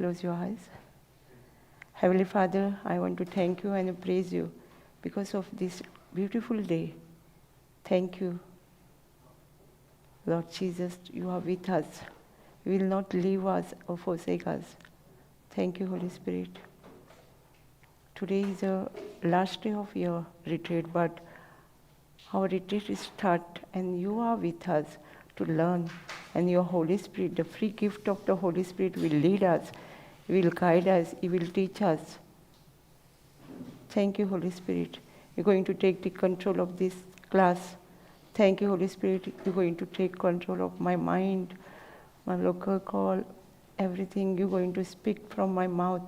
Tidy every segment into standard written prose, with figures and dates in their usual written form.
close your eyes? Heavenly Father, I want to thank you and praise you because of this beautiful day. Thank you. Lord Jesus, you are with us. You will not leave us or forsake us. Thank you, Holy Spirit. Today is the last day of your retreat, but our retreat is start and you are with us to learn. And your Holy Spirit, the free gift of the Holy Spirit will lead us, will guide us, He will teach us. Thank you, Holy Spirit. You're going to take the control of this class. Thank you, Holy Spirit. You're going to take control of my mind, my local call, everything. You're going to speak from my mouth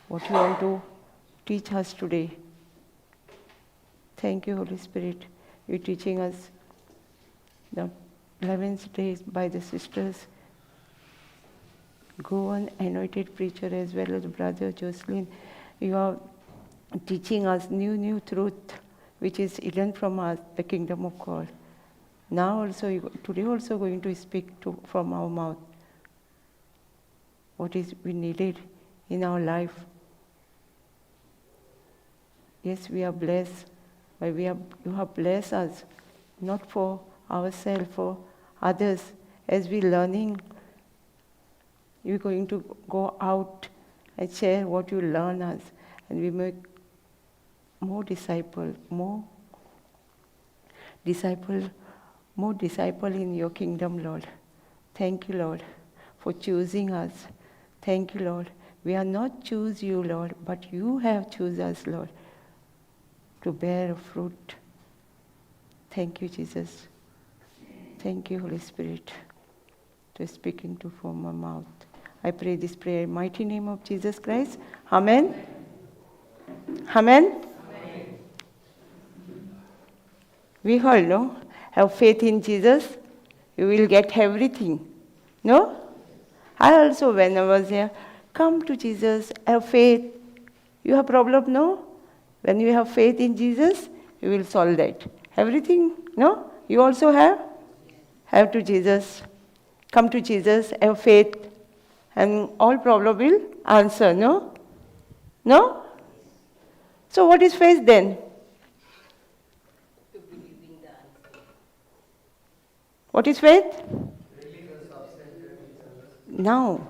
what you want to teach us today. Thank you, Holy Spirit. You're teaching us the 11th day by the sisters. Go on, anointed preacher, as well as Brother Jocelyn. You are teaching us new truth, which is hidden from us, the kingdom of God. Now also, today also going to speak from our mouth what is we needed in our life. Yes, we are blessed, but you have blessed us, not for ourselves, for others. As we learning, you're going to go out and share what you learn us, and we make more disciple in your kingdom, Lord. Thank you, Lord, for choosing us. Thank you, Lord. We are not choose you, Lord, but you have chosen us, Lord, to bear fruit. Thank you, Jesus. Thank you, Holy Spirit, to speaking to from my mouth. I pray this prayer in the mighty name of Jesus Christ. Amen. Amen. Amen. We heard, no? Have faith in Jesus, you will get everything. No? I also, when I was here, come to Jesus, have faith. You have problem, no? When you have faith in Jesus, you will solve that. Everything, no? You also have? Have to Jesus. Come to Jesus, have faith, and all problem will answer, no? No? So what is faith then? What is faith? Now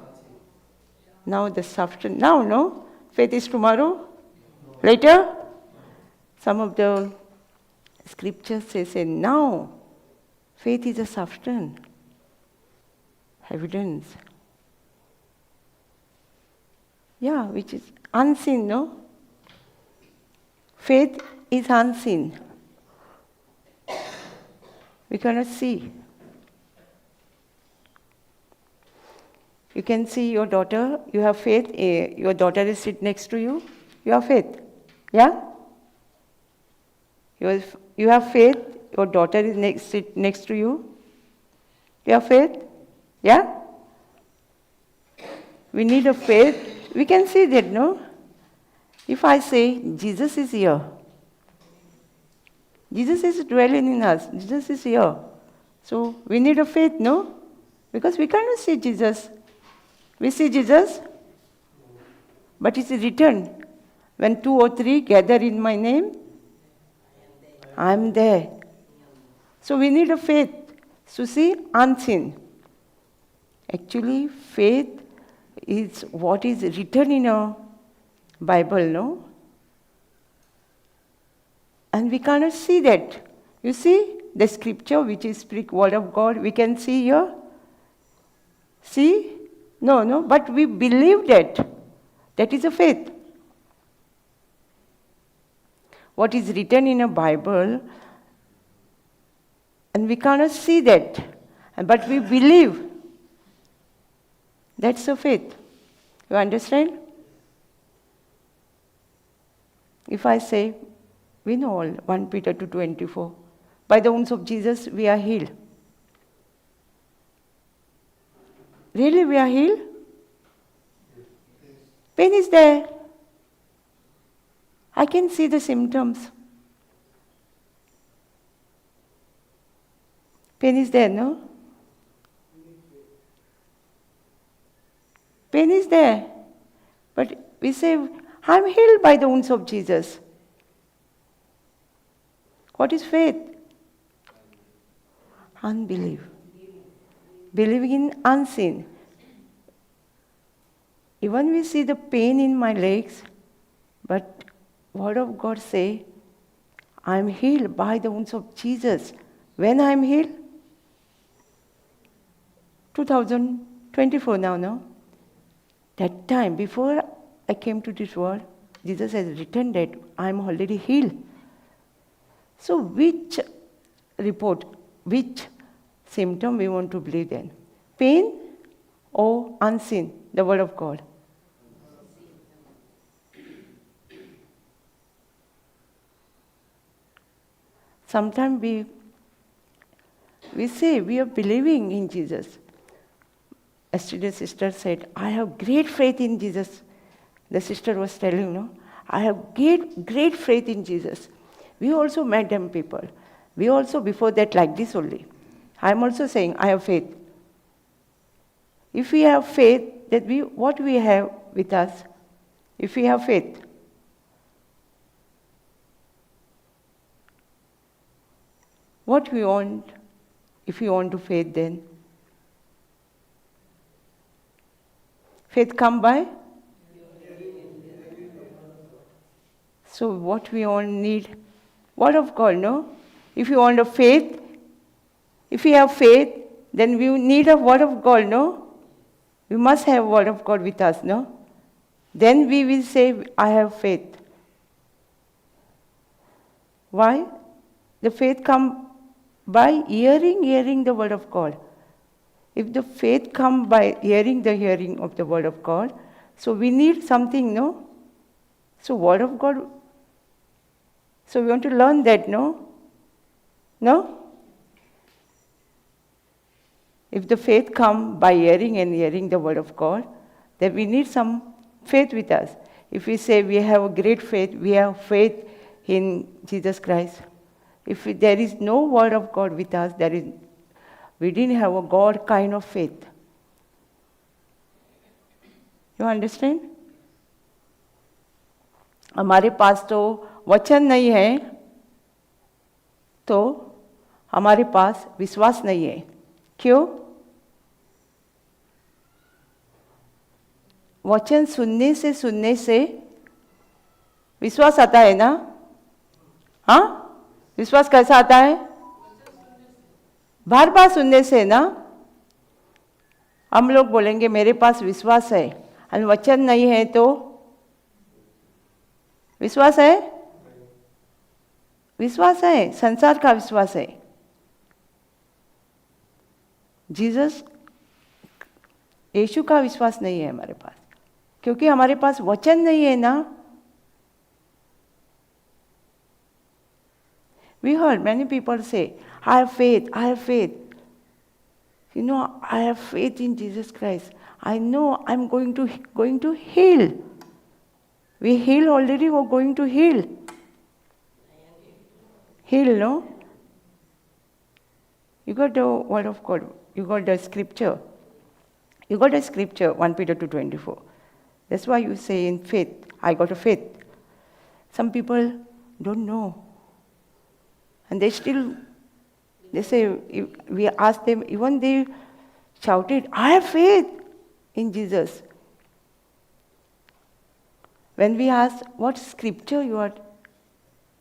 the substance. Now, no? Faith is tomorrow? Later? Some of the scriptures say now. Faith is a substance. Evidence. Yeah, which is unseen, no? Faith is unseen. We cannot see. You can see your daughter, you have faith, your daughter is sitting next to you, you have faith. Yeah? You have faith, your daughter is sit next to you, you have faith. Yeah? We need a faith, we can see that, no? If I say, Jesus is here, Jesus is dwelling in us, Jesus is here. So we need a faith, no? Because we cannot see Jesus. We see Jesus, but it is written, when 2 or 3 gather in my name, I am there. So we need a faith to see unseen. Actually, faith is what is written in a Bible, no? And we cannot see that. You see, the scripture which is speak word of God, we can see here. See? No, but we believe that. That is a faith. What is written in a Bible, and we cannot see that, but we believe. That's a faith. You understand? If I say, we know all, 1 Peter 2:24, by the wounds of Jesus we are healed. Really, we are healed? Pain is there. I can see the symptoms. Pain is there, no? Pain is there. But we say, I'm healed by the wounds of Jesus. What is faith? Unbelief. Believing in unseen. Even we see the pain in my legs, but Word of God say, I am healed by the wounds of Jesus. When I am healed? 2024 now, no? That time, before I came to this world, Jesus has written that I am already healed. So which report, which symptom we want to believe in? Pain or unseen, the Word of God? Sometimes we say we are believing in Jesus. Yesterday, sister said, I have great faith in Jesus. The sister was telling, no, I have great faith in Jesus. We also met them people. We also before that like this only. I am also saying, I have faith. If we have faith, that what we have with us, if we have faith, what we want, if we want to faith then? Faith come by? So what we all need? Word of God, no? If you want a faith, if we have faith, then we need a Word of God, no? We must have Word of God with us, no? Then we will say, I have faith. Why? The faith come by hearing the Word of God. If the faith come by hearing of the Word of God, so we need something, no? So Word of God, so we want to learn that, no? No? If the faith come by hearing the Word of God, then we need some faith with us. If we say we have a great faith, we have faith in Jesus Christ. If there is no Word of God with us, we didn't have a God kind of faith. You understand? हमारे पास तो वचन नहीं है, तो हमारे पास विश्वास नहीं है. क्यों? वचन सुनने से विश्वास आता है ना? हाँ? विश्वास कैसा आता है? बार बार सुनने से ना. हम लोग बोलेंगे मेरे पास विश्वास है, और वचन नहीं है तो विश्वास है? विश्वास है, संसार का विश्वास है. जीसस, यीशु का विश्वास नहीं है हमारे पास, क्योंकि हमारे पास वचन नहीं है ना. We heard many people say, I have faith, I have faith. You know, I have faith in Jesus Christ. I know I'm going to heal. We heal already, we're going to heal. Heal, no? You got the Word of God. You got the scripture. You got the scripture, 1 Peter 2:24. That's why you say in faith, I got a faith. Some people don't know. And they say, we ask them, even they shouted, I have faith in Jesus. When we ask, what scripture you are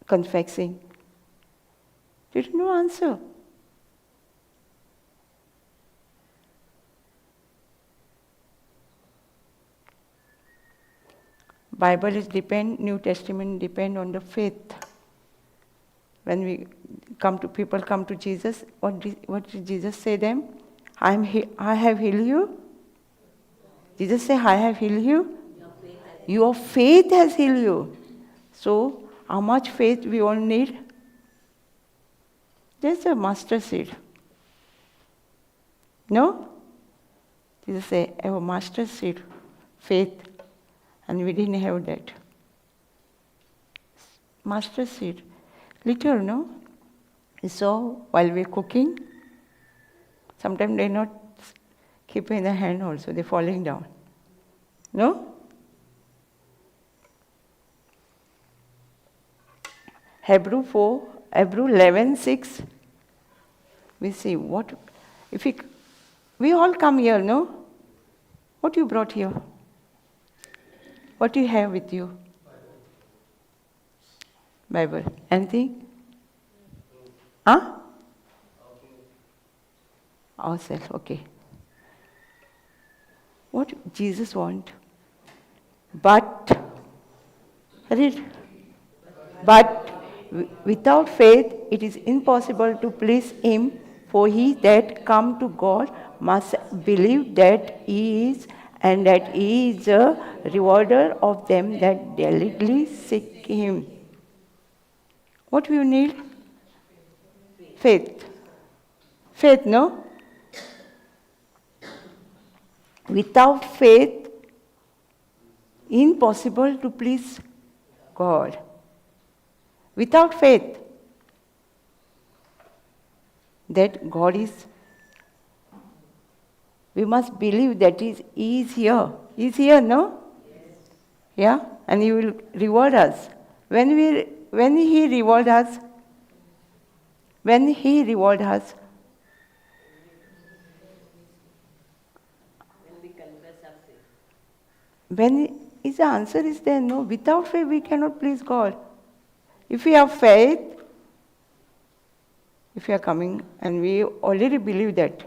confessing? There is no answer. Bible is New Testament depend on the faith. When people come to Jesus, what did Jesus say them? I have healed you. Jesus say, I have healed you. Your faith has healed you. So, how much faith we all need? There's a mustard seed. No? Jesus say, I have a mustard seed, faith. And we didn't have that. Mustard seed. Little, no? So, while we're cooking, sometimes they're not keeping in the hand also, they're falling down. No? Hebrew 11:6. We see what, if we all come here, no? What you brought here? What do you have with you? Bible. Anything? Huh? Ourselves, okay. What Jesus want? But, read. But without faith it is impossible to please Him, for he that come to God must believe that He is, and that He is a rewarder of them that diligently seek Him. What do you need? Faith. Faith, no? Without faith, impossible to please God. Without faith, that God is, we must believe that He is here. He is here, no? Yes. Yeah? And He will reward us. When He reward us, when we confess our faith. When the answer is there, no? Without faith we cannot please God. If we have faith, if we are coming and we already believe that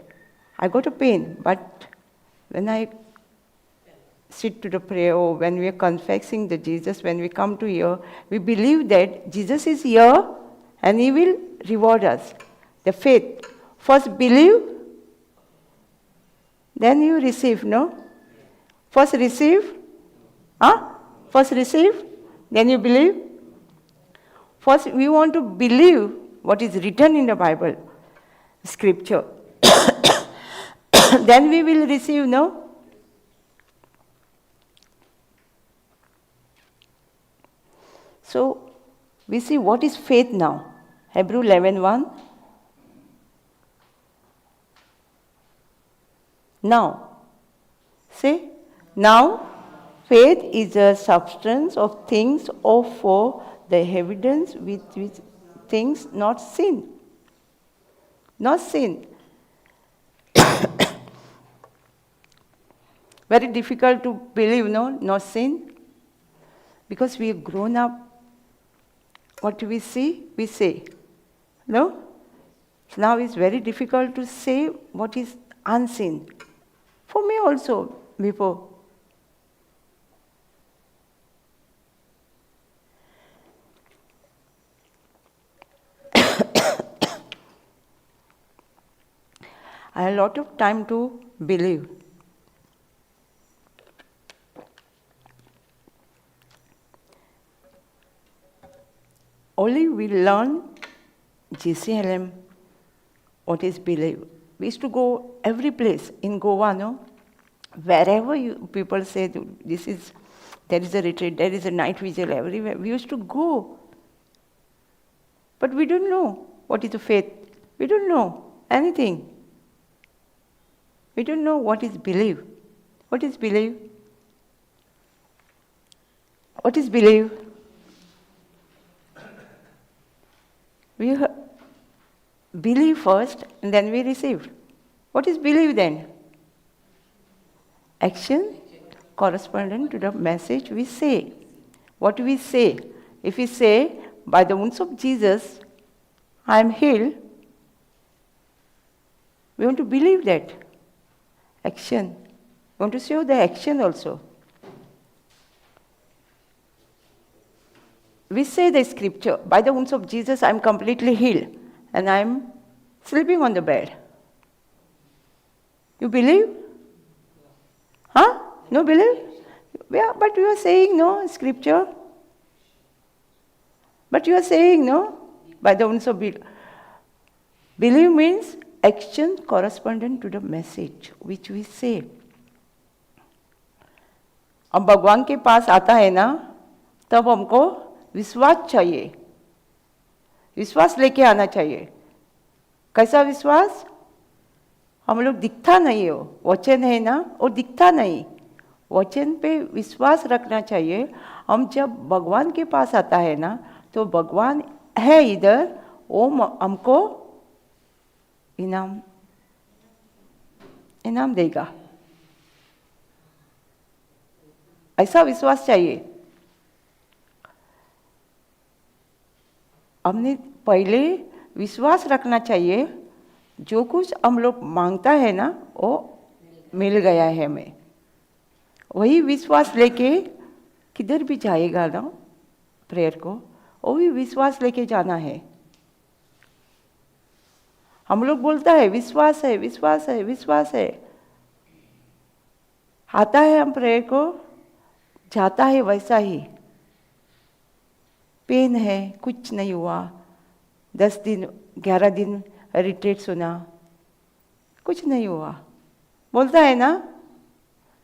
I got a pain, but when I sit to the prayer, or when we are confessing the Jesus, when we come to here, we believe that Jesus is here and He will reward us. The faith. First believe, then you receive, no? First receive, First receive, then you believe. First we want to believe what is written in the Bible, scripture. Then we will receive, no? So, we see what is faith now. Hebrew 11:1. Now, say, now faith is a substance of things hoped for, the evidence with things not seen. Not seen. Very difficult to believe, no? Not seen. Because we have grown up, what we see, we say. No? So now it's very difficult to say what is unseen. For me also, before. I had a lot of time to believe. Only we learn JCILM, what is believe. We used to go every place in Goa, no? Wherever people say there is a retreat, there is a night vigil everywhere. We used to go. But we don't know what is the faith. We don't know anything. We don't know what is believe. What is believe? What is believe? We believe first and then we receive. What is believe then? Action corresponding to the message we say. What we say. If we say, by the wounds of Jesus, I am healed, we want to believe that. Action. We want to show the action also. We say the scripture, by the wounds of Jesus I am completely healed and I am sleeping on the bed. You believe? Huh? No believe? Yeah, but you are saying no, scripture. But you are saying no, by the wounds of believe means action corresponding to the message which we say. अब भगवान के पास आता है ना, तब हमको विश्वास चाहिए, विश्वास लेके आना चाहिए. कैसा विश्वास? हम लोग दिखता नहीं हो, वचन है ना, और दिखता नहीं. वचन पे विश्वास रखना चाहिए। हम जब भगवान के पास आता है ना, तो भगवान है इधर, वो हमको इनाम देगा, ऐसा विश्वास चाहिए। हमने पहले विश्वास रखना चाहिए, जो कुछ हम लोग मांगता है ना वो मिल गया है हमें। वही विश्वास लेके किधर भी जाएगा ना प्रेयर को, वो भी विश्वास लेके जाना है। हम लोग बोलता है विश्वास है, विश्वास है, विश्वास है, आता है हम प्रेयर को, जाता है वैसा ही। पेन है, कुछ नहीं हुआ, 10 दिन 11 दिन रिट्रीट सुना, कुछ नहीं हुआ, बोलता है ना,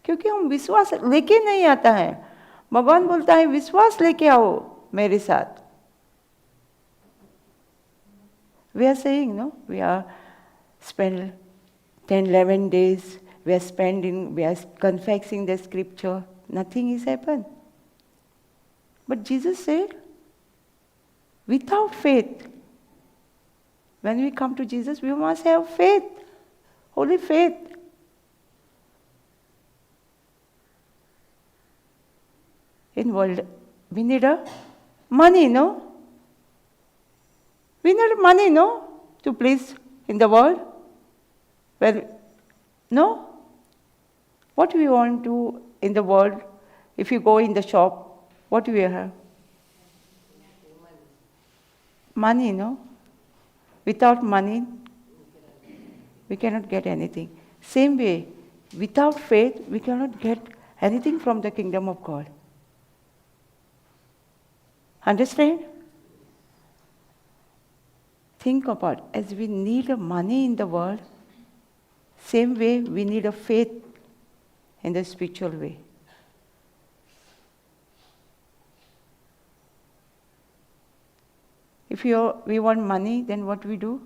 क्योंकि हम विश्वास लेके नहीं आता है। भगवान बोलता है विश्वास लेके आओ मेरे साथ। We are saying, no, we are spend 10-11 days, we are confessing the scripture, nothing is happened. But Jesus said, without faith, when we come to Jesus, we must have faith, holy faith. In world, we need money, no? We need money, no? To please in the world. Well, no? What we want to in the world, if you go in the shop, what do we have? Money, no? Without money, we cannot get anything. Same way, without faith, we cannot get anything from the kingdom of God. Understand? Think about, as we need money in the world, same way we need a faith in the spiritual way. If we want money, then what we do?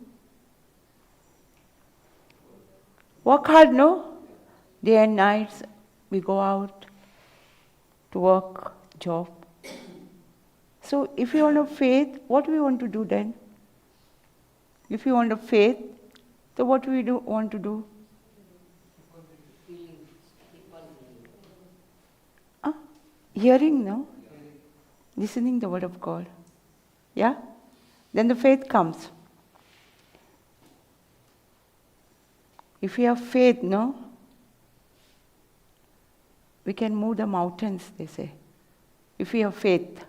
Work hard, no? Day and nights, we go out to work, job. So if you want a faith, what do we want to do then? If you want a faith, so what do we want to do? Hearing, no? Listening the word of God. Yeah? Then the faith comes. If we have faith, no? We can move the mountains, they say. If we have faith.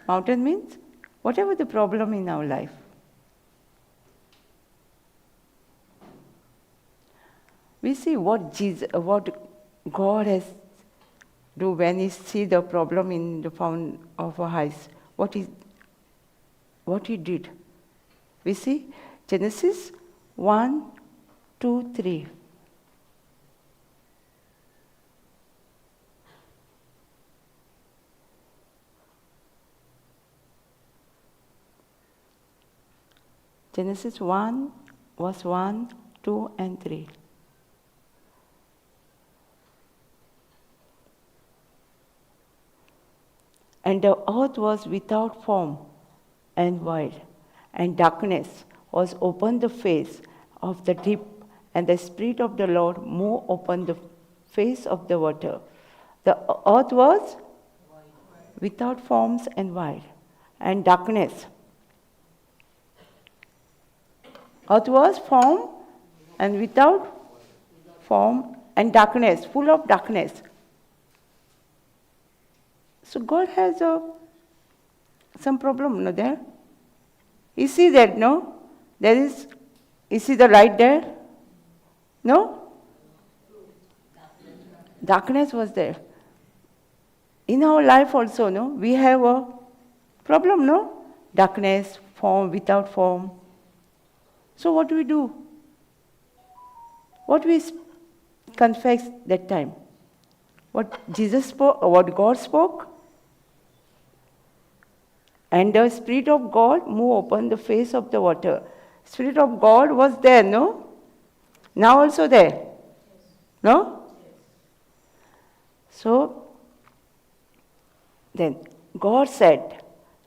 Mountain means whatever the problem in our life. We see what God has do when He see the problem in the found of our eyes. What He did. We see Genesis 1, 2, 3. Genesis 1, verse 1, 2, and 3. And the earth was without form and void, and darkness was upon the face of the deep, and the Spirit of the Lord moved upon the face of the water. The earth was without forms and void, and darkness. Earth was form and without form and darkness, full of darkness. So God has some problem, no, there? You see that, no? You see the light there? No? Darkness was there. In our life also, no? We have a problem, no? Darkness, form, without form. So what do we do? What we confess that time? What Jesus spoke, what God spoke? And the Spirit of God moved upon the face of the water. Spirit of God was there, no? Now also there. No? So, then God said,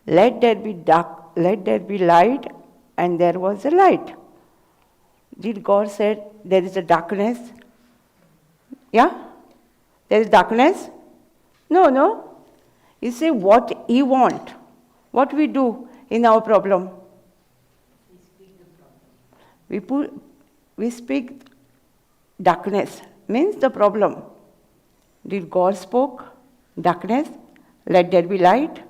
let there be light, and there was a light. Did God say there is a darkness? Yeah? There is darkness? No. He said what He want. What we do in our problem? We speak darkness, means the problem. Did God spoke darkness? Let there be light?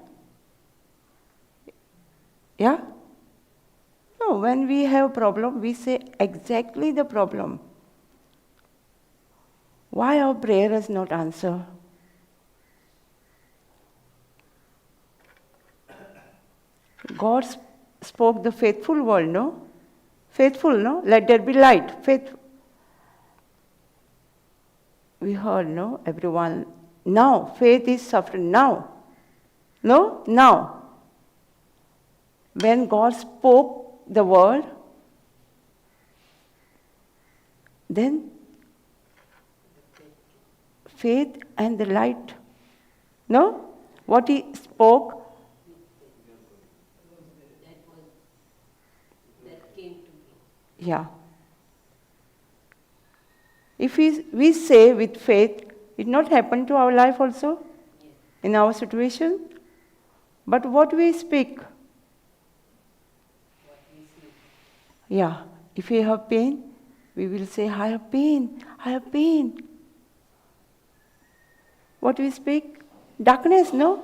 Yeah? No, when we have problem, we say exactly the problem. Why our prayer is not answered? God spoke the faithful word, no? Faithful, no? Let there be light. Faith. We heard, no? Everyone. Now, faith is suffering. Now. No? Now. When God spoke the word, then faith and the light. No? What He spoke, that came to me. yeah. If we say with faith, it not happen to our life also, Yes. in our situation. But what we speak, What we see. yeah. If we have pain, we will say, I have pain, I have pain. What we speak? Darkness, no?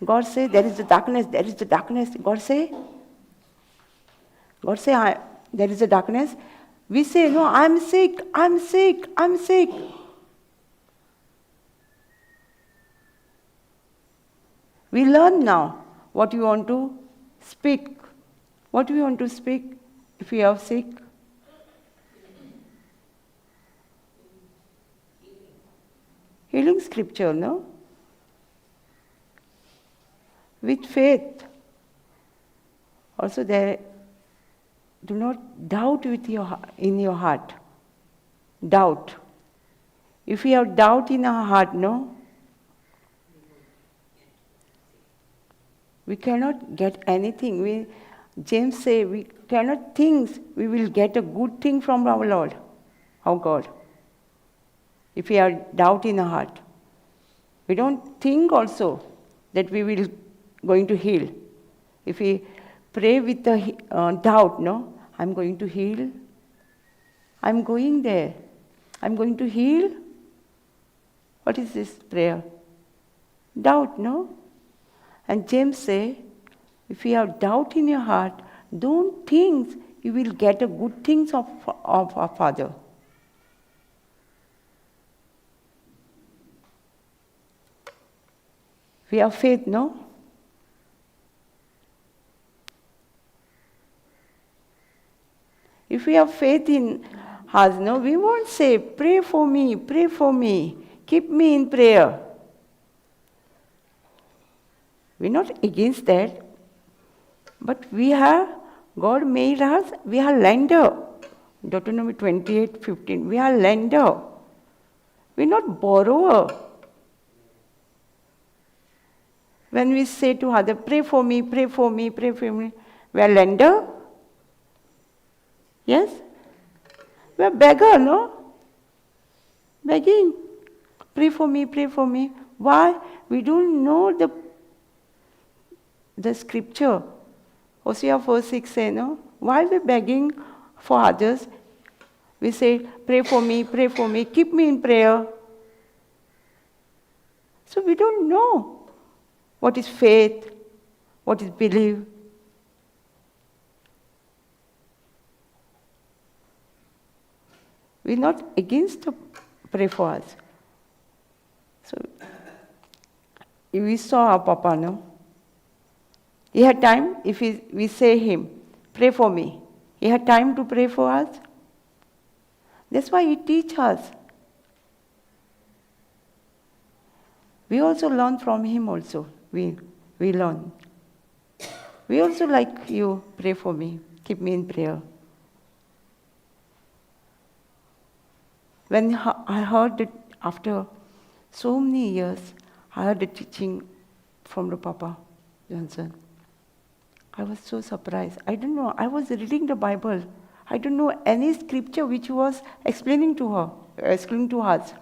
God say, there is the darkness, there is the darkness. God say, there is a darkness. We say, no, I'm sick, I'm sick, I'm sick. We learn now what we want to speak. What we want to speak if we are sick. Healing scripture, no? With faith. Also there, do not doubt in your heart. Doubt. If we have doubt in our heart, no? We cannot get anything. James say we cannot think we will get a good thing from our Lord, our God. If we have doubt in our heart. We don't think also that we will going to heal. If we pray with the doubt, no, I'm going to heal. I'm going there. I'm going to heal. What is this prayer? Doubt, no? And James say, if you have doubt in your heart, don't think you will get a good things of our Father. We have faith, no? If we have faith in us, no, we won't say, pray for me, keep me in prayer. We're not against that, but God made us, we are lender. Deuteronomy 28:15, we are lender. We're not borrower. When we say to others, pray for me, we are lender. Yes? We are beggar, no? Begging. Pray for me. Why? We don't know the scripture. Hosea 4:6 say, no? Why we begging for others? We say, pray for me, keep me in prayer. So we don't know what is faith, what is belief. We're not against to pray for us. So we saw our Papa, no? He had time, if we say him, pray for me. He had time to pray for us. That's why he teaches us. We also learn from him also. We learn. We also like you, pray for me, keep me in prayer. When I heard that after so many years, I heard the teaching from the Papa Johnson. I was so surprised. I don't know. I was reading the Bible. I don't know any scripture which was explaining to us.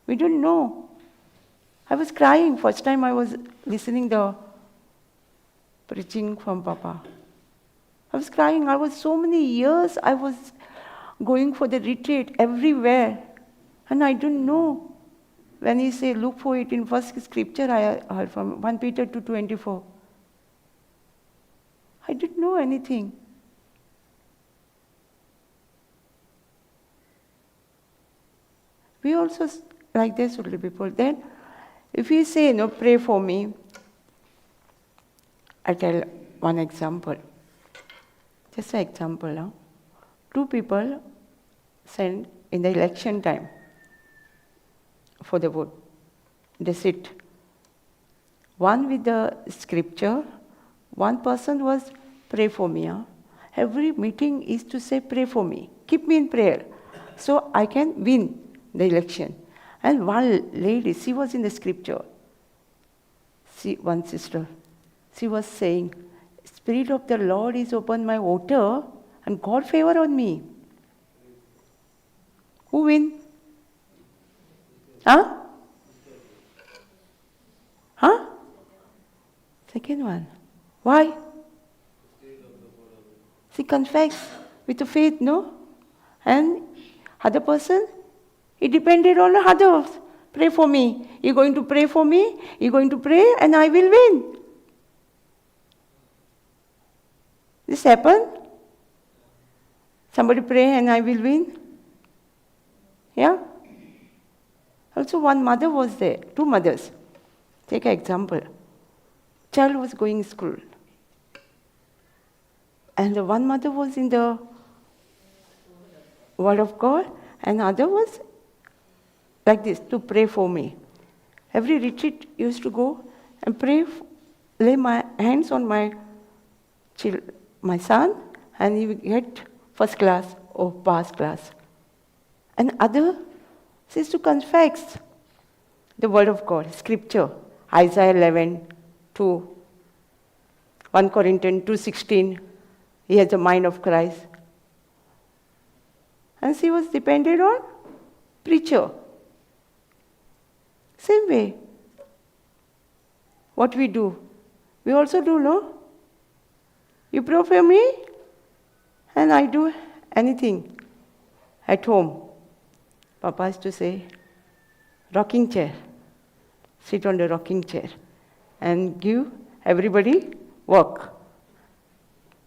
We don't know. I was crying. First time I was listening the preaching from Papa. I was crying. I was so many years. I was going for the retreat everywhere, and I don't know. When he say, look for it in first scripture, I heard from 1 Peter 2:24. I didn't know anything. We also like this only people. Then, if you say, pray for me, I tell one example. Just an example. Huh? Two people send in the election time for the vote. They sit. One with the scripture, one person was pray for me. Huh? Every meeting is to say pray for me. Keep me in prayer so I can win the election. And one lady, she was in the scripture. One sister, she was saying, Spirit of the Lord is upon my altar and God favor on me. Who win? Huh? Huh? Second one. Why? She confessed with the faith, no? And other person, it depended on others. Pray for me. You're going to pray for me, you're going to pray, and I will win. This happened? Somebody pray and I will win? Yeah? Also one mother was there, two mothers. Take an example. Child was going to school. And the one mother was in the Word of God, and other was like this, to pray for me. Every retreat used to go and pray, lay my hands on my son, and he will get first class or pass class. And other is to confess the Word of God, Scripture, Isaiah 11:2, 1 Corinthians 2:16. He has the mind of Christ. And she was dependent on preacher. Same way. What we do, we also do, no? You pray for me, and I do anything at home. Papa used to say, rocking chair. Sit on the rocking chair and give everybody work.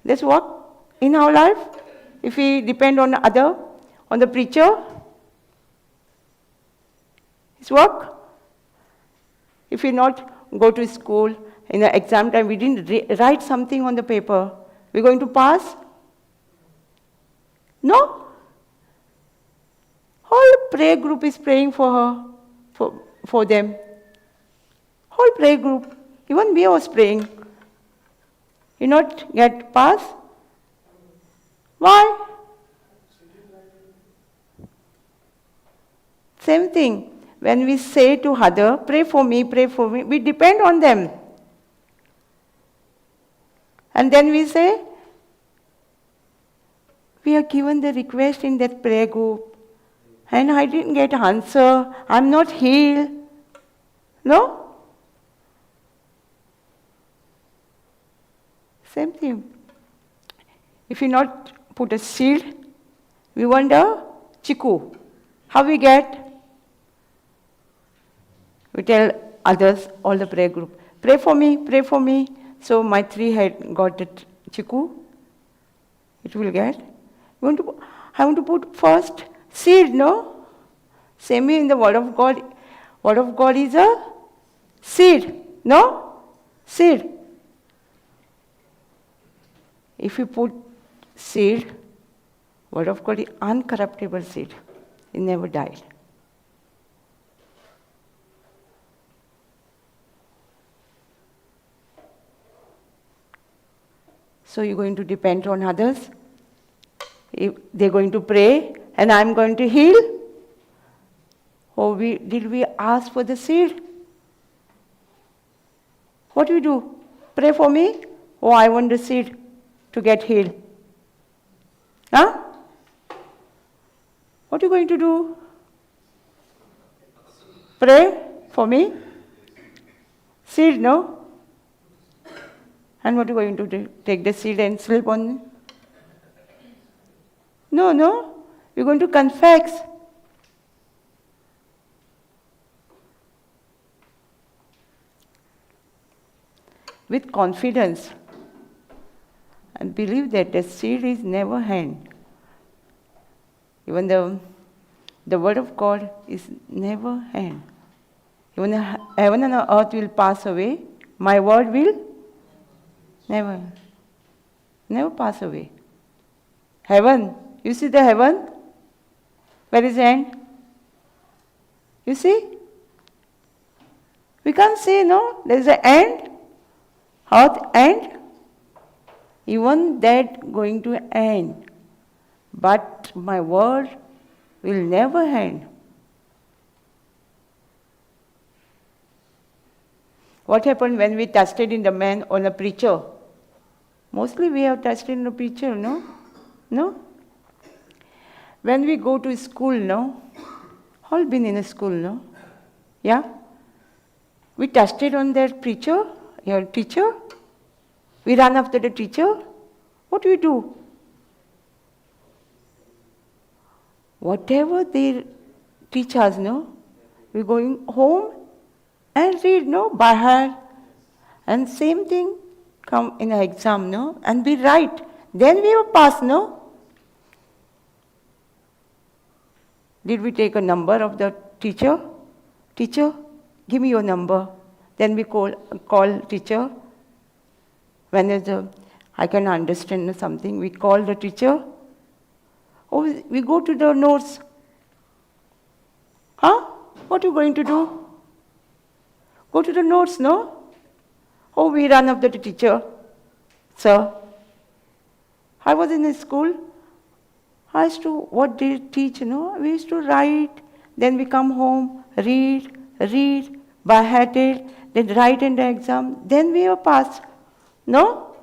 Let's work in our life. If we depend on the preacher, it's work. If we not go to school, in the exam time, we didn't write something on the paper, we're going to pass? No. Whole prayer group is praying for her, for them. Whole prayer group. Even me was praying. You not get pass? Why? Same thing. When we say to other, pray for me, we depend on them. And then we say, we are given the request in that prayer group, and I didn't get answer, I'm not healed. No? Same thing. If you not put a seed, we want a chiku. How we get? We tell others, all the prayer group, pray for me. So my tree had got the chiku. It will get. I want to put first seed, no? Same in the Word of God. Word of God is a seed, no? Seed. If you put seed, Word of God is uncorruptible seed. It never died. So you're going to depend on others. If they're going to pray and I'm going to heal? Or did we ask for the seed? What do we do? Pray for me? Oh, I want the seed to get healed. Huh? What are you going to do? Pray for me? Seed, no? And what are you going to do? Take the seed and sleep on it? No. You're going to confess. With confidence. And believe that the seed is never hand. Even the word of God is never hand. Even the heaven and the earth will pass away. My word will never pass away. Heaven, you see the heaven? Where is the end? You see? We can't see, no? There is an end. Earth end. Even that going to end. But my word will never end. What happened when we tested in the man or the preacher? Mostly we have tested in the preacher, no? No? When we go to school, no? All been in a school, no? Yeah? We tested on that preacher, your teacher. We run after the teacher. What do we do? Whatever they teach us, no? We're going home and read, no? By heart. And same thing come in an exam, no? And we write. Then we will pass, no? Did we take a number of the teacher? Teacher, give me your number. Then we call teacher. When I can understand something, we call the teacher. Or we go to the notes. Huh? What are you going to do? Go to the notes, no? Oh, we run up to the teacher. Sir, I was in a school. I used to, what they teach, no? We used to write. Then we come home, read, by heart it, then write in the exam. Then we are passed. No?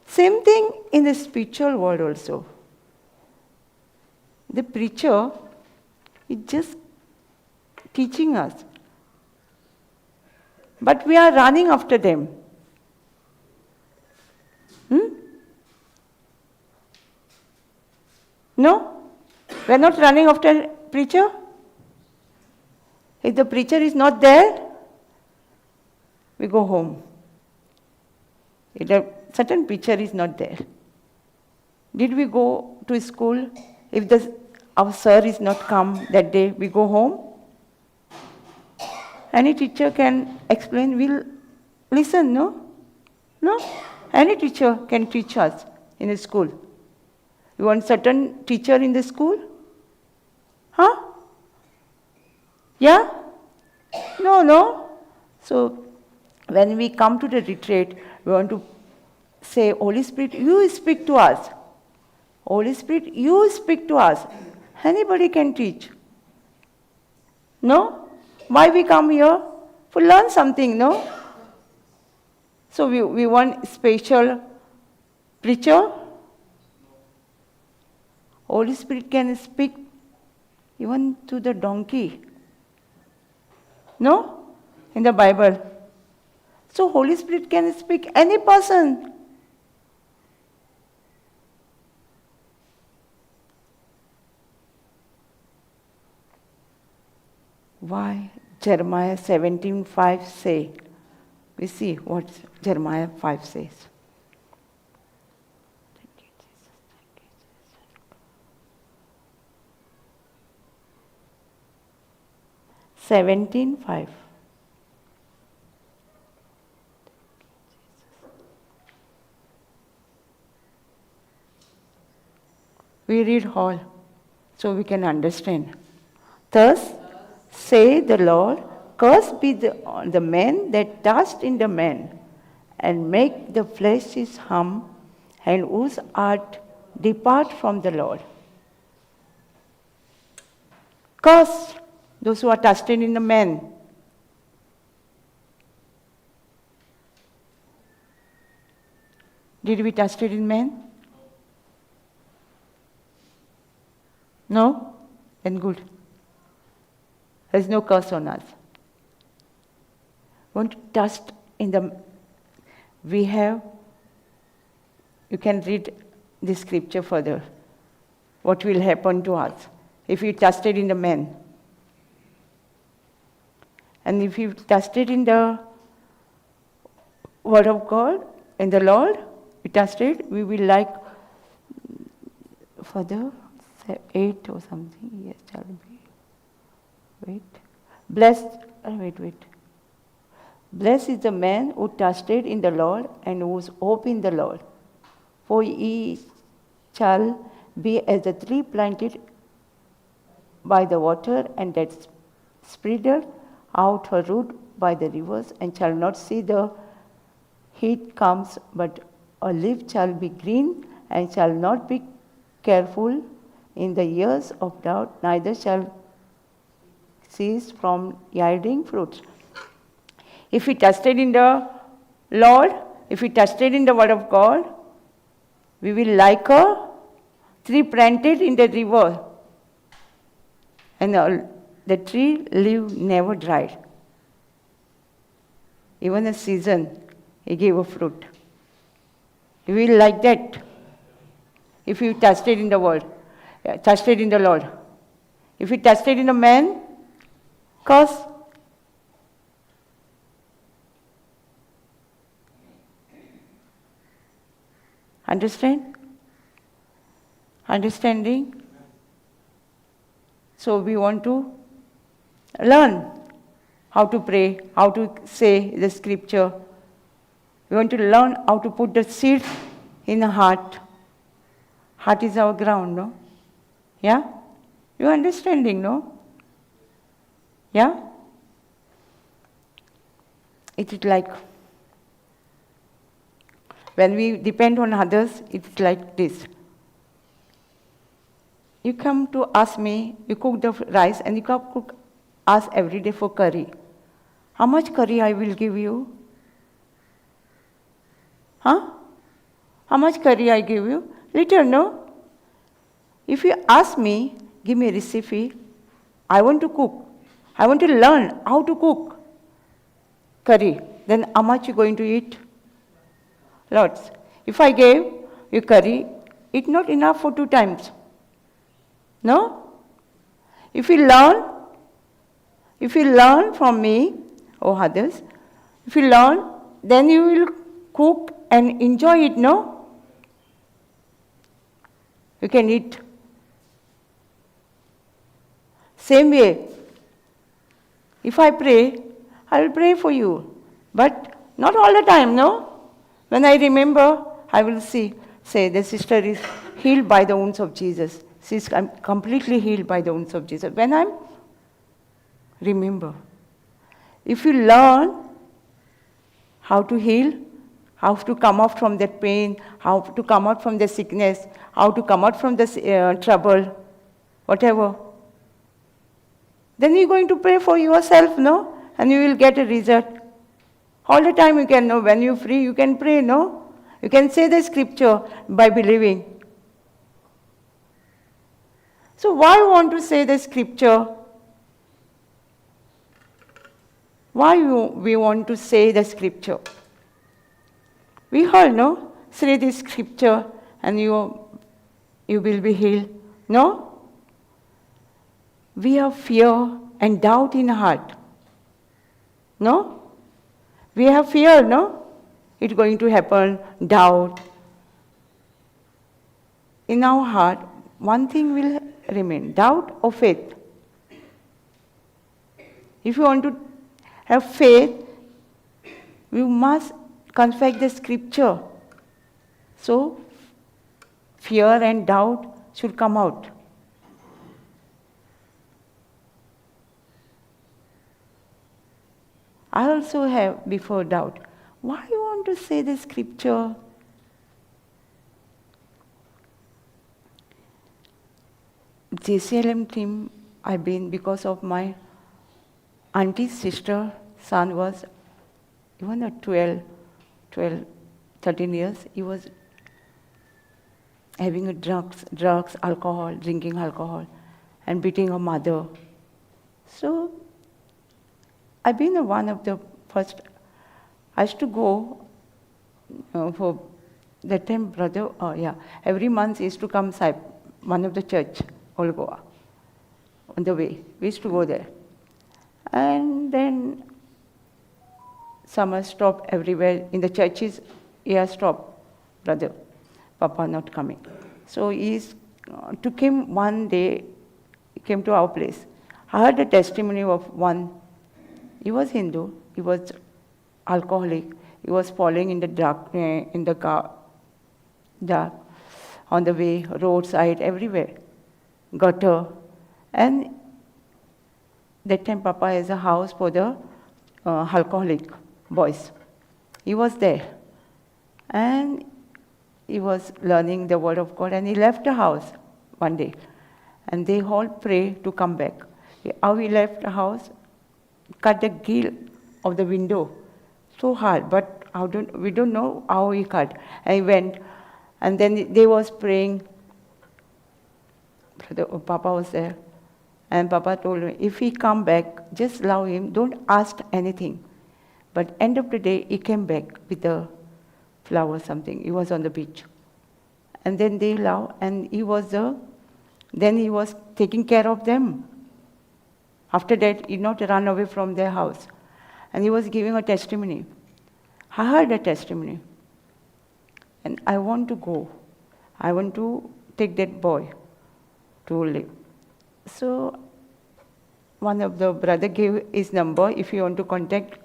Same thing in the spiritual world also. The preacher is just teaching us. But we are running after them. No? We are not running after preacher. If the preacher is not there, we go home. If a certain preacher is not there. Did we go to school? If our sir is not come that day, we go home. Any teacher can explain, we'll listen, no? No? Any teacher can teach us in a school. You want certain teacher in the school? Huh? Yeah? No. So, when we come to the retreat, we want to say, Holy Spirit, you speak to us. Holy Spirit, you speak to us. Anybody can teach. No? Why we come here? To learn something, no? So we want special preacher. Holy Spirit can speak even to the donkey. No? In the Bible. So Holy Spirit can speak any person. Why Jeremiah 17:5 say? We see what Jeremiah 5 says. Thank you, Jesus. Thank you, Jesus. 17:5. We read all so we can understand. Thus, say the Lord, cursed be the man that dust in the man, and make the flesh his hum, and whose heart depart from the Lord. Cursed. Those who are trusted in the men. Did we trusted in men? No? Then good. There is no curse on us. Want to trust in the... We have... You can read the scripture further. What will happen to us if we trusted in the men? And if we trusted in the Word of God, in the Lord, we trusted, we will like further 8 or something. Yes, shall be. Wait. Wait. Blessed is the man who trusted in the Lord and whose hope in the Lord. For he shall be as a tree planted by the water and that spreadeth out her root by the rivers, and shall not see the heat comes, but a leaf shall be green, and shall not be careful in the years of drought, neither shall cease from yielding fruits. If we trusted in the Lord, if we trusted in the Word of God, we will like a tree planted in the river, and the tree leaf never dried. Even a season, it gave a fruit. We will like that if you trusted in the Word, trusted in the Lord. If you trusted in a man, curse. Understand? Understanding? So we want to learn how to pray, how to say the scripture. We want to learn how to put the seed in the heart. Heart is our ground, no? Yeah? You are understanding, no? Yeah? It is like, when we depend on others, it's like this. You come to ask me, you cook the rice, and you come cook us every day for curry. How much curry I will give you? Huh? How much curry I give you? Little, no? If you ask me, give me a recipe, I want to cook. I want to learn how to cook curry. Then how much you going to eat? Lots. If I gave you curry, it's not enough for 2 times. No? If you learn from me or others, if you learn, then you will cook and enjoy it, no? You can eat. Same way, if I pray, I will pray for you. But not all the time, no? When I remember, I will say, the sister is healed by the wounds of Jesus. She is completely healed by the wounds of Jesus. When I remember. If you learn how to heal, how to come out from that pain, how to come out from the sickness, how to come out from the trouble, whatever, then you're going to pray for yourself, no? And you will get a result. All the time you can know. When you're free, you can pray, no? You can say the scripture by believing. So why you want to say the scripture? Why we want to say the scripture? We heard, no? Say the scripture and you will be healed. No? We have fear and doubt in heart. No? We have fear, no? It's going to happen, doubt. In our heart, one thing will remain, doubt or faith. If you want to have faith, we must confess the scripture. So, fear and doubt should come out. I also have before doubt. Why you want to say the scripture? JCILM team I've been because of my auntie's sister, son was even at 12, 13 years, he was having a drugs, alcohol, drinking alcohol, and beating her mother. So, I've been one of the first. I used to go for that time, brother. Every month he used to come one of the church, all Goa. On the way, we used to go there, and then summer stopped everywhere in the churches. Here stopped, brother, Papa not coming. So took him one day. He came to our place. I heard the testimony of one. He was Hindu. He was alcoholic. He was falling in the dark, in the car, dark, on the way, roadside, everywhere, gutter. And that time Papa has a house for the alcoholic boys. He was there. And he was learning the word of God, and he left the house one day. And they all pray to come back. How he left the house, cut the gill of the window so hard, but we don't know how he cut. And he went, and then they was praying. Papa was there, and Papa told me, if he come back, just allow him, don't ask anything. But end of the day, he came back with a flower something. He was on the beach. And then they allow, and he was taking care of them. After that, he not run away from their house. And he was giving a testimony. I heard a testimony. And I want to go. I want to take that boy to live. So one of the brother gave his number. If you want to contact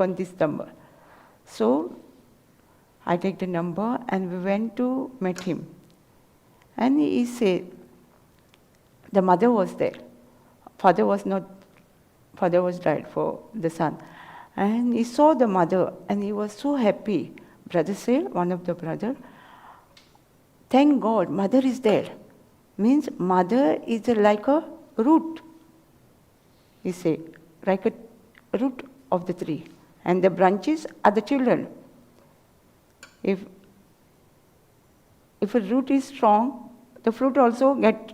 on this number. So I take the number, and we went to meet him. And he said, the mother was there. Father was died for the son. And he saw the mother, and he was so happy. Brother said, one of the brother, thank God, mother is there. Means mother is like a root. He said, like a root of the tree. And the branches are the children. If a root is strong, the fruit also get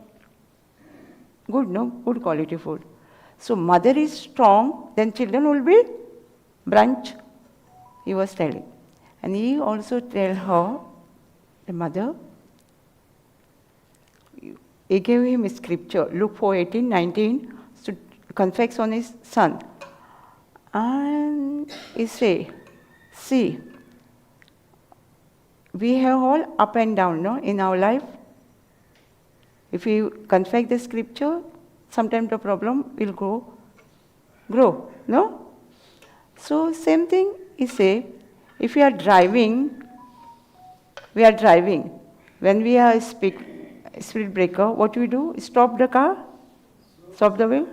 good quality food. So mother is strong, then children will be branch, he was telling. And he also tell her, the mother, he gave him a scripture, Luke 4:18-19, to confess on his son. And he say, see, we have all up and down, no, in our life. If you confess the scripture, sometimes the problem will grow, no? So same thing, he say, if we are driving, when we are speed breaker, what we do? Stop the car, stop the wheel,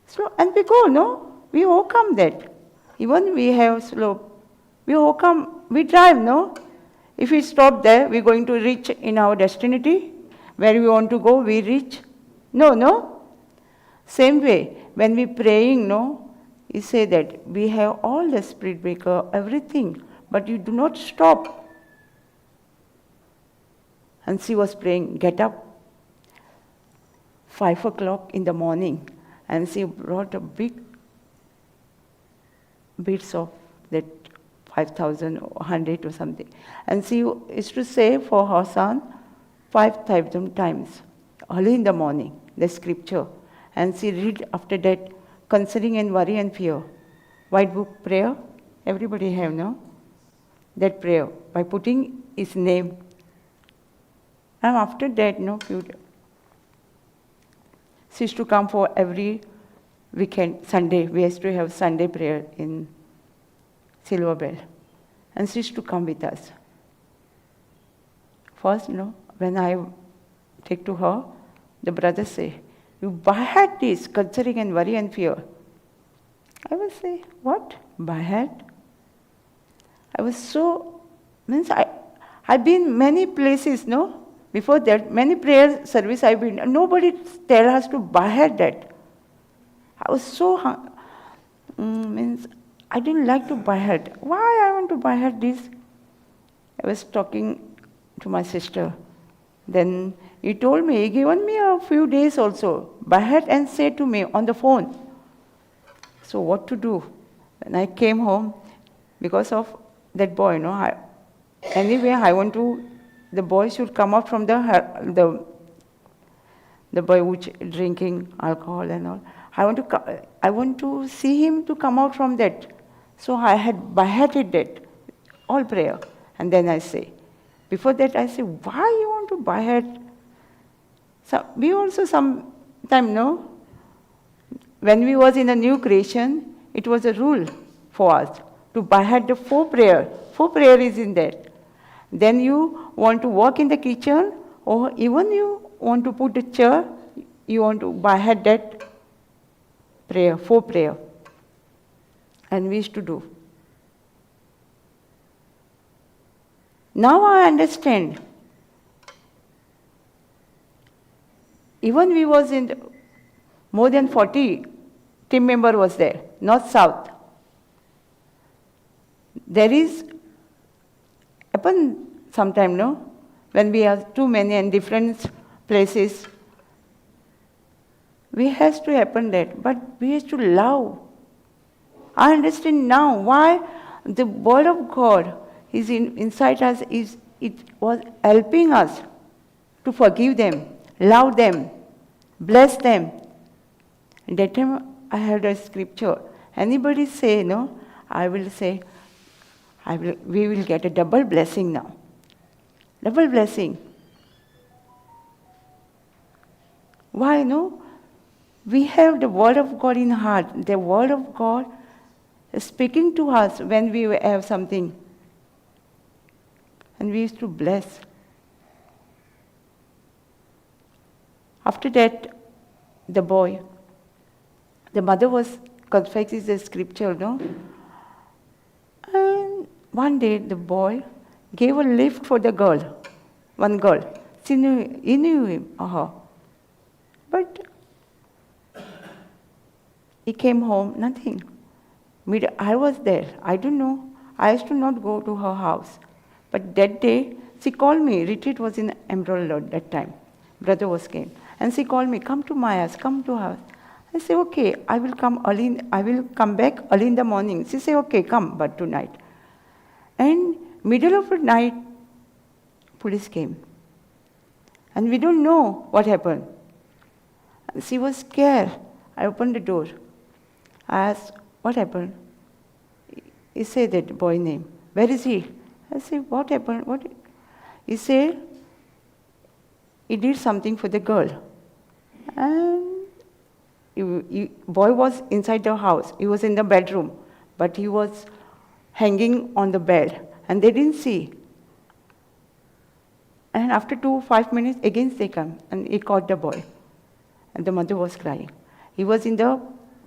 slow, and we go, no? We overcome that. Even we have slope, we overcome, we drive, no? If we stop there, we're going to reach in our destination. Where we want to go, we reach. No? Same way, when we praying, no? You say that we have all the spirit breaker, everything, but you do not stop. And she was praying, get up, 5 o'clock in the morning, and she brought a big bits of that 5,000 or 100 or something. And she used to say for her son 5,000 times, early in the morning, the scripture. And she read after that, concerning and worry and fear. White book prayer, everybody have, no? That prayer, by putting his name. And after that, no, she used to come for every weekend, Sunday. We used to have Sunday prayer in Silver Bell. And she used to come with us. First, no, when I take to her, the brother say, you had this, concerning and worry and fear. I will say, what? Bad? I was so, I've been many places, no? Before that, many prayer service I've been, nobody tell us to buy that. I was so means I didn't like to buy head. Why I want to buy head this? I was talking to my sister. Then he told me, he given me a few days also, buy head and say to me on the phone. So what to do? When I came home, because of that boy, anyway, I want to, the boy should come out from the boy which drinking alcohol and all. I want to see him to come out from that. So I had beheaded that, all prayer. And then I say, before that I say, why you want to behead? So we also sometime, when we was in a new creation, it was a rule for us to behead the 4 prayer. 4 prayer is in there. Then you want to work in the kitchen, or even you want to put a chair, you want to behead that prayer, 4 prayer. And we used to do. Now I understand. Even we was in more than 40 team member was there, north south. There is happen sometime, when we have too many and different places. We has to happen that, but we have to love. I understand now why the word of God is inside us. It was helping us to forgive them, love them, bless them. And that time I heard a scripture. Anybody say, I will say, we will get a double blessing now. Double blessing. Why, We have the word of God in heart. The word of God is speaking to us when we have something. And we used to bless. After that, the mother was confessing the scripture, And one day the boy gave a lift for the girl, one girl. He knew him, But he came home, nothing. I was there, I don't know. I used to not go to her house. But that day, she called me. Retreat was in Emerald Road that time. Brother was came. And she called me, come to my house, come to house. I say, okay, I will come back early in the morning. She say, okay, come, but tonight. And middle of the night, police came. And we don't know what happened. She was scared. I opened the door. I asked, what happened? He said that boy name. Where is he? I said, what happened? What? He said, he did something for the girl. And boy was inside the house. He was in the bedroom. But he was hanging on the bed. And they didn't see. And after 5 minutes, again they come. And he caught the boy. And the mother was crying. He was in the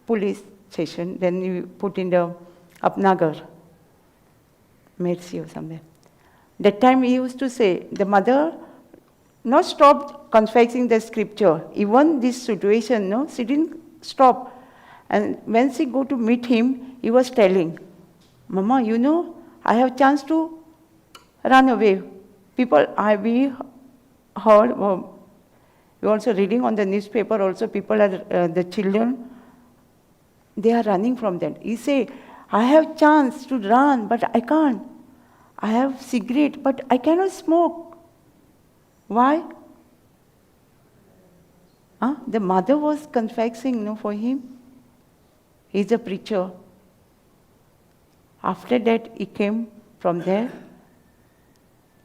police station. Then he put in the Upnagar. Mercy or somewhere. That time he used to say, the mother not stopped confessing the scripture. Even this situation, she didn't stop. And when she go to meet him, he was telling, Mama, I have chance to run away. We heard, we also reading on the newspaper also, people are, the children, they are running from that. He say, I have chance to run, but I can't. I have cigarette, but I cannot smoke. Why? The mother was confessing, for him. He's a preacher. After that, he came from there.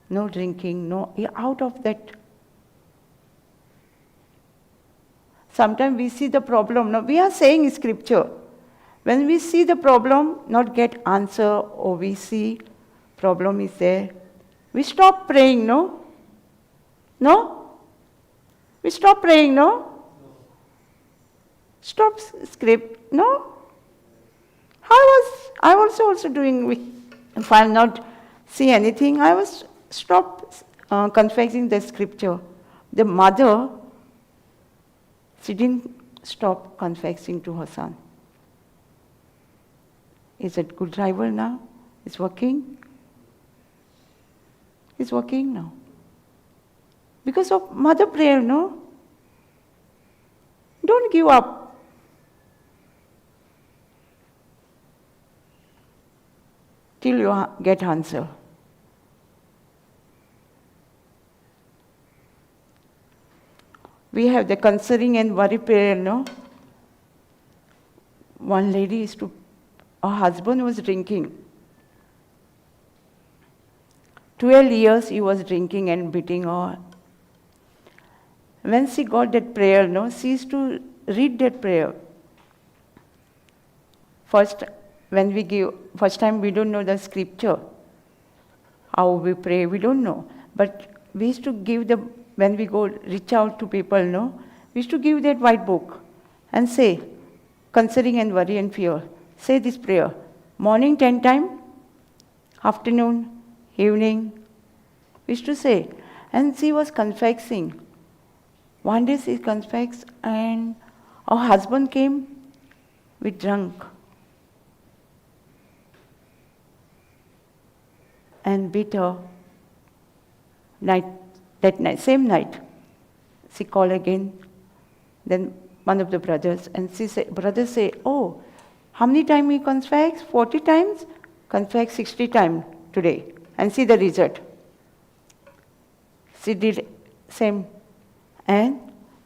No drinking, out of that. Sometimes we see the problem. Now, we are saying scripture. When we see the problem, not get answer, or we see problem is there, we stop praying, no? We stop praying, no? Stop script, no? I was also doing, if I'll not see anything, I was stop confessing the scripture. The mother, she didn't stop confessing to her son. Is it good driver now? It's working? It's working now. Because of mother prayer, no? Don't give up. Till you get answer. We have the concerning and worry prayer, no? One lady her husband was drinking. 12 years he was drinking and beating her. When she got that prayer, no, she used to read that prayer. First time we don't know the scripture. How we pray, we don't know. But we used to give when we go reach out to people, no, we used to give that white book and say, concerning and worry and fear, say this prayer. Morning 10 times, afternoon, evening, we used to say. And she was confessing. One day she confessed and her husband came with drunk. And beat her same night. She called again. Then one of the brothers, and brothers say, oh, how many times he confessed? 40 times? Confessed 60 times today. And see the result. She did same. And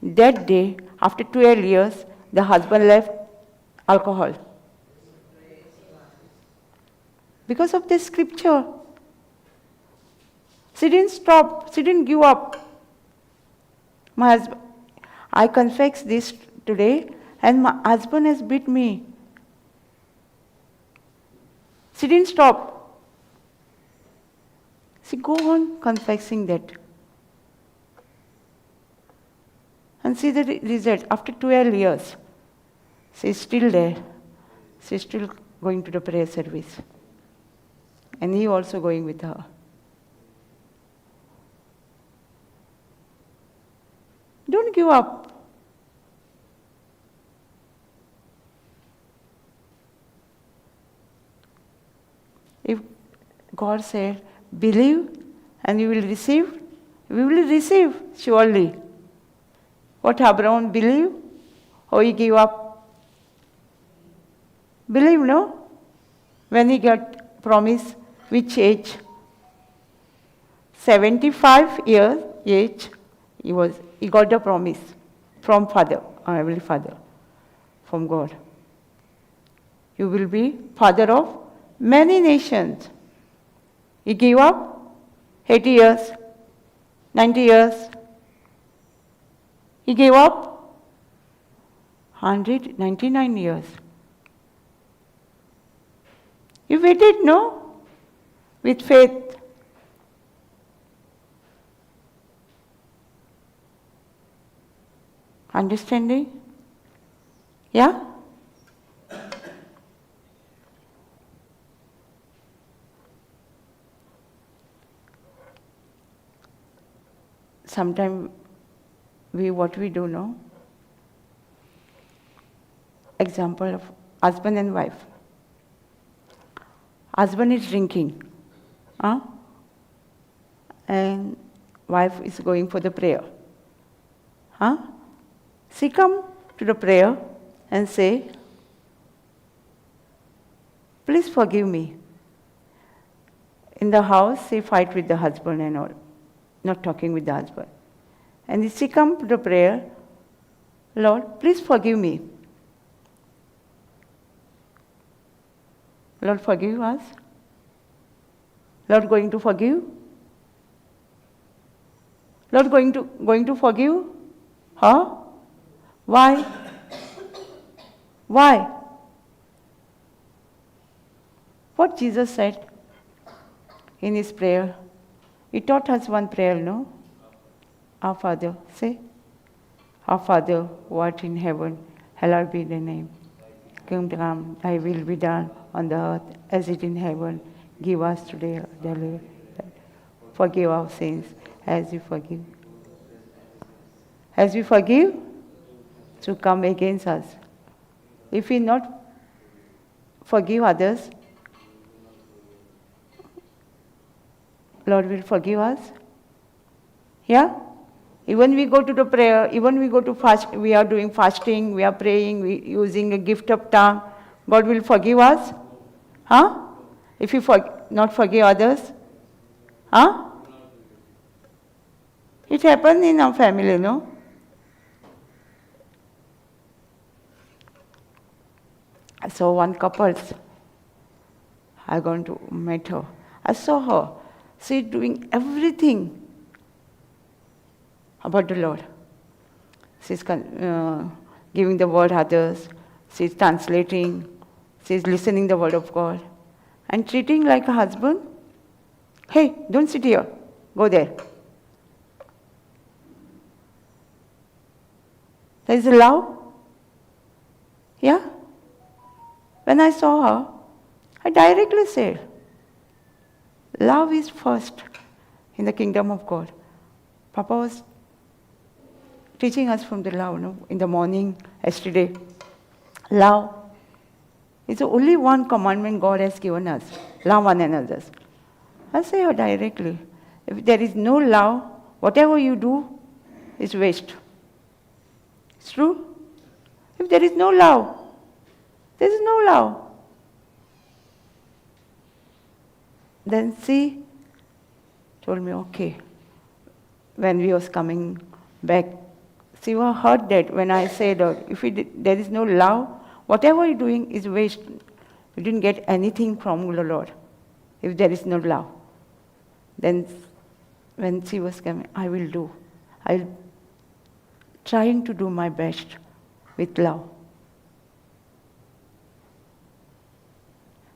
that day, after 12 years, the husband left alcohol. Because of this scripture. She didn't stop. She didn't give up. My husband, I confess this today, and my husband has beat me. She didn't stop. She go on confessing that. And see the result. After 12 years, she's still there. She's still going to the prayer service. And he also going with her. Don't give up. If God said, believe and you will receive, we will receive surely. What Abraham believe or he gave up? Believe, no? When he got promise, which age? 75 years age, he got the promise from Father, our Heavenly Father, from God. You will be father of many nations. He gave up 80 years, 90 years. He gave up 199 years. He waited, no? With faith. Understanding? Yeah? Sometimes what we do, no? Example of husband and wife. Husband is drinking. And wife is going for the prayer. She come to the prayer and say, please forgive me. In the house, she fight with the husband and all, not talking with the husband. And she come to the prayer, Lord, please forgive me. Lord, forgive us. Lord, going to forgive. Lord, going to forgive her. Why? Why? What Jesus said in his prayer, he taught us one prayer, no? Our Father, say, Our Father, who art in heaven, hallowed be thy name. Kingdom come, thy will be done on the earth as it in heaven. Give us today our daily bread. Forgive our sins as we forgive. As we forgive, to come against us. If we not forgive others, Lord will forgive us. Yeah? Even we go to the prayer, even we go to fast, we are doing fasting, we are praying, we using a gift of tongue, God will forgive us? Huh? If you not forgive others? Huh? It happened in our family, no? So one couple, I gone to meet her. I saw her. She's doing everything about the Lord. She's giving the word others. She's translating. She's listening the word of God. And treating like a husband. Hey, don't sit here. Go there. There is a love. Yeah? When I saw her, I directly said, love is first in the kingdom of God. Papa was teaching us from the love, no? In the morning, yesterday. Love is the only one commandment God has given us. Love one another. I say her directly. If there is no love, whatever you do is waste. It's true. If there is no love, there is no love. Then she told me, okay. When we was coming back, she was hurt that when I said, if there is no love, whatever you're doing is waste. You didn't get anything from the Lord if there is no love. Then when she was coming, I will do. I'll trying to do my best with love.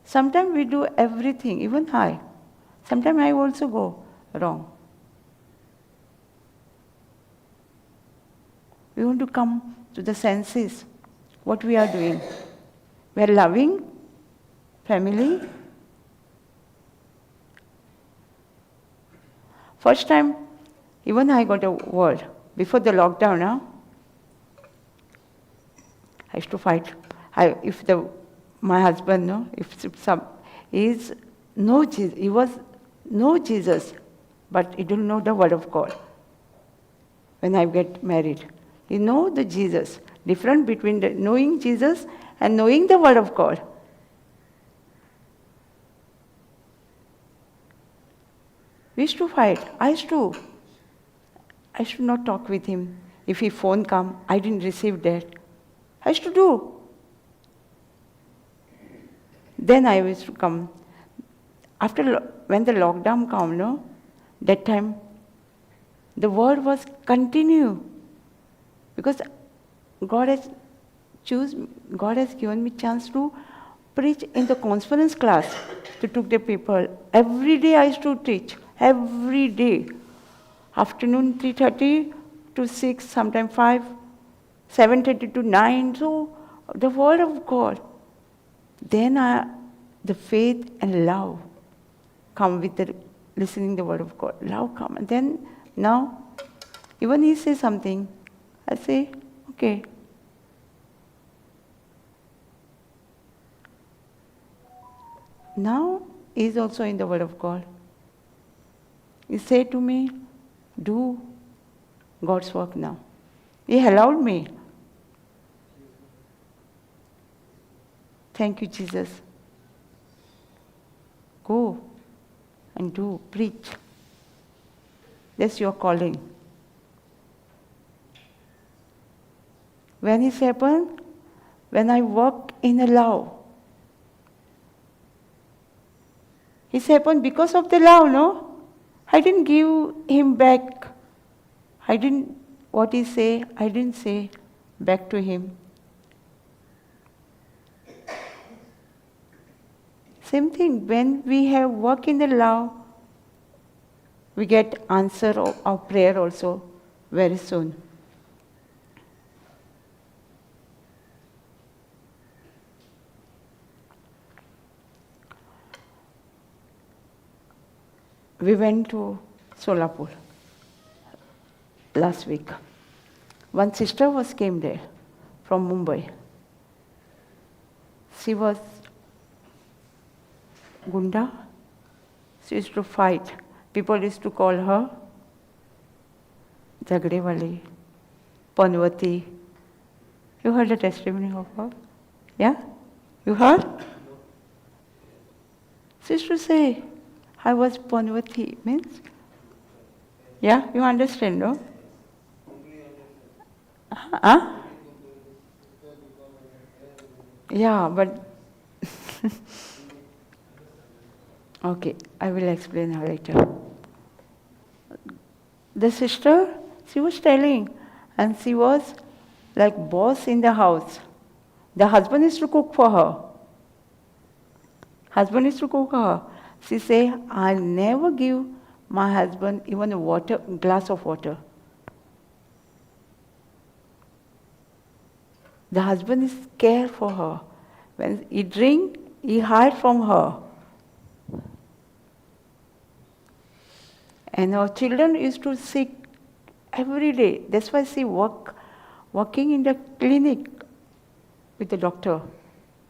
Sometimes we do everything, even I. Sometimes I also go wrong. We want to come to the senses, what we are doing. We are loving family. First time, even I got a word. Before the lockdown, I used to fight. My husband, he was no Jesus, but he didn't know the word of God. When I get married, he know the Jesus. Difference between the knowing Jesus and knowing the word of God. We used to fight. I should not talk with him. If his phone come, I didn't receive that. I used to do. Then I used to come. When the lockdown came, that time, the word was continue. Because God has given me chance to preach in the conference class to took the people. Every day I used to teach. Every day. Afternoon 3:30 to 6, sometimes 5, 7:30 to 9. So the word of God. Then the faith and love come with the listening the word of God. Love come. And then now, even he says something, I say, okay. Now he is also in the word of God. He said to me, do God's work now. He allowed me. Thank you, Jesus. Go and do, preach. That's your calling. When it happened, when I work in a love, it happened because of the love, no? I didn't give him back. What he say, I didn't say back to him. Same thing, when we have work in the love, we get answer of our prayer also very soon. We went to Solapur last week. One sister came there. from Mumbai. She was Gunda. She used to fight. People used to call her Jagde Wali, Panvati. You heard the testimony of her? Yeah? You heard? She used to say, I was Panvati, means? Yeah? You understand, no? Huh? Yeah, but okay, I will explain her later. The sister, she was telling, and she was like boss in the house. The husband is to cook for her. Husband is to cook her. She say, I never give my husband even a glass of water. The husband is care for her. When he drink, he hide from her. And our children used to sick every day. That's why she working in the clinic with the doctor.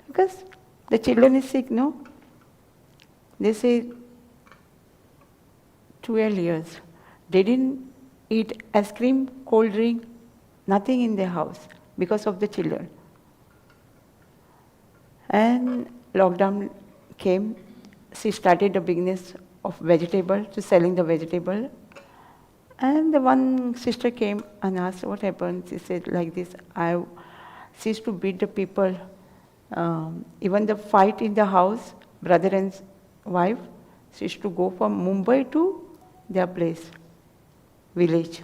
Because the children is sick, no? They say 12 years. They didn't eat ice cream, cold drink, nothing in their house because of the children. And lockdown came. She started the business of vegetable, to selling the vegetable. And the one sister came and asked what happened. She said like this, she used to beat the people. Even the fight in the house, brother and wife, she used to go from Mumbai to their place, village,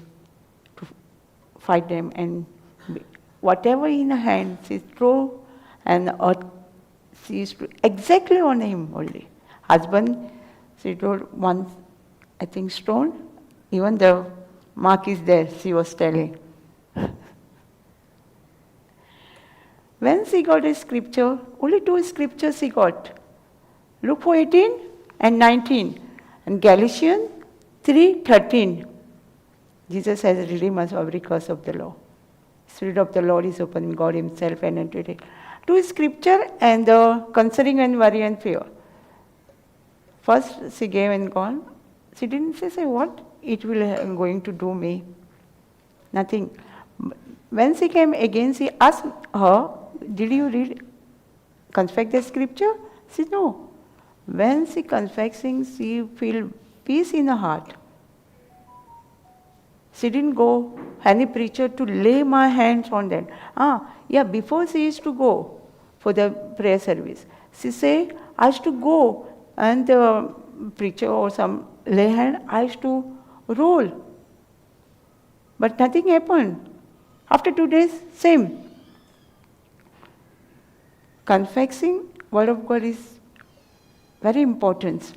to fight them. And whatever in her hand, she threw, and she used to exactly on him only. Husband, she told one, I think, stone. Even the mark is there, she was telling. When she got a scripture, only 2 scriptures she got. Luke 4:18 and 19. And Galatians 3:13. Jesus has redeemed us of every curse of the law. Spirit of the Lord is upon God himself and anointed. 2 scripture and the concerning and worry and fear. First she gave and gone. She didn't say what it will going to do me. Nothing. When she came again, she asked her, did you confess the scripture? She said, no. When she confessing, she feel peace in her heart. She didn't go any preacher to lay my hands on them. Before she used to go for the prayer service. She say, I used to go and the preacher or some lay hand, I used to roll. But nothing happened. After 2 days, same. Confessing word of God is very important.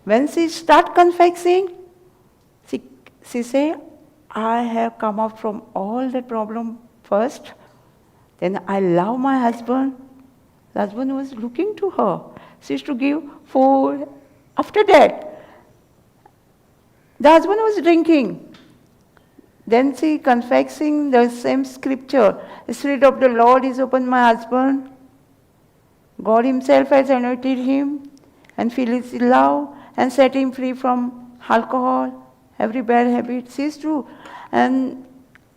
When she start confessing, she say, I have come out from all the problem first. Then I love my husband. The husband was looking to her. She used to give food. After that, the husband was drinking. Then she confessing the same scripture. The Spirit of the Lord is upon my husband. God himself has anointed him and filled his love and set him free from alcohol, every bad habit. She is true. And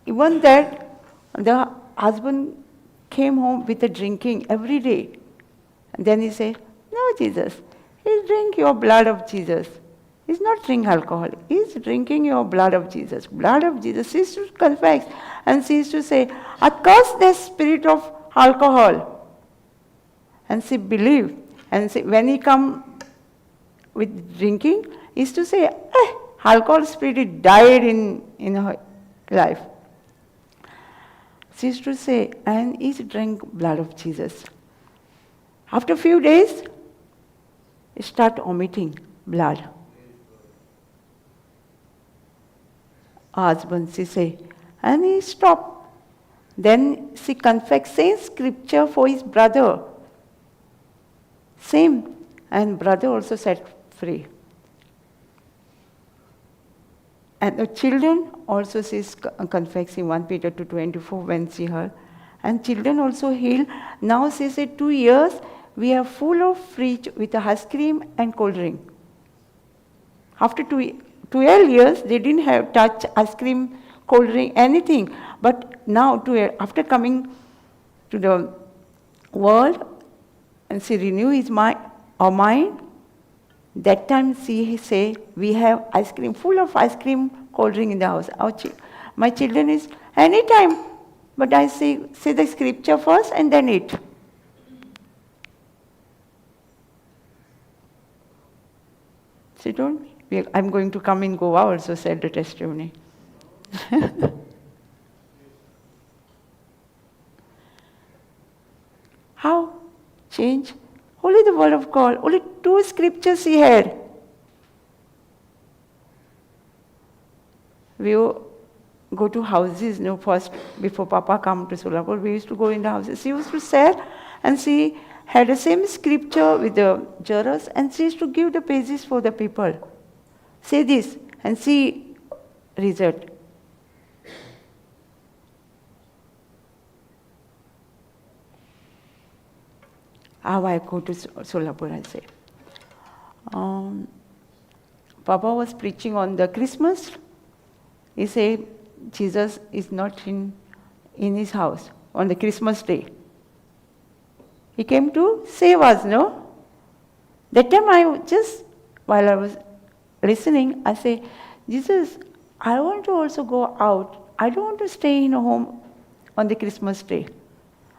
even that, the husband came home with the drinking every day. And then he said, no, Jesus, he's drink your blood of Jesus. He's not drinking alcohol. He's drinking your blood of Jesus. Blood of Jesus. She used to confess. And she used to say, I curse the spirit of alcohol. And she believed. And when he come with drinking, he used to say, alcohol spirit died in her life. She used to say, and he drank blood of Jesus. After a few days, he start omitting blood. Husband, she say, and he stopped. Then she confessed same scripture for his brother. Same. And brother also set free. And the children also she's confessing 1 Peter 2:24 when she heard. And children also healed. Now she said 2 years, we are full of fridge with ice cream and cold drink. After 12 years, they didn't have touch ice cream, cold drink, anything. But now, after coming to the world, and she renew his mind, our mind, that time she say, we have ice cream, full of ice cream, cold drink in the house. My children is, anytime, but I say the scripture first and then eat. She told me, I'm going to come in Goa also, said the testimony. How? Change? Only the word of God, only 2 scriptures he had. We go to houses, first, before Papa come to Solapur, we used to go in the houses. She used to say, and she had the same scripture with the jurors, and she used to give the pages for the people. Say this, and see result. How I go to Solapur, I say. Papa was preaching on the Christmas. He said, Jesus is not in his house on the Christmas day. He came to save us, no? That time while I was listening, I say, Jesus, I want to also go out. I don't want to stay in a home on the Christmas day.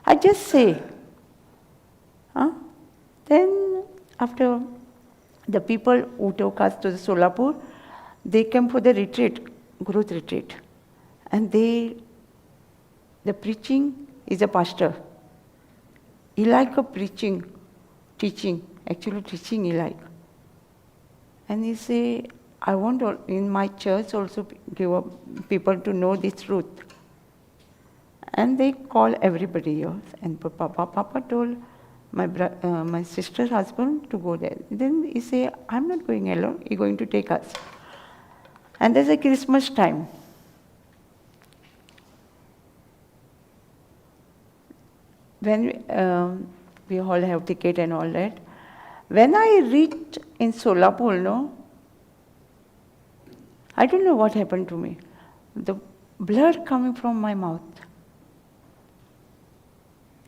I just say. Then after the people who took us to the Solapur, they came for the retreat, growth retreat. And the preaching is a pastor. He like a teaching. Actually teaching he like. And he say, I want in my church also give people to know this truth. And they call everybody here. And Papa told my sister's husband to go there. Then he say, I'm not going alone, he's going to take us. And there's a Christmas time. When we all have ticket and all that, when I reached in Solapur, I don't know what happened to me. The blood coming from my mouth.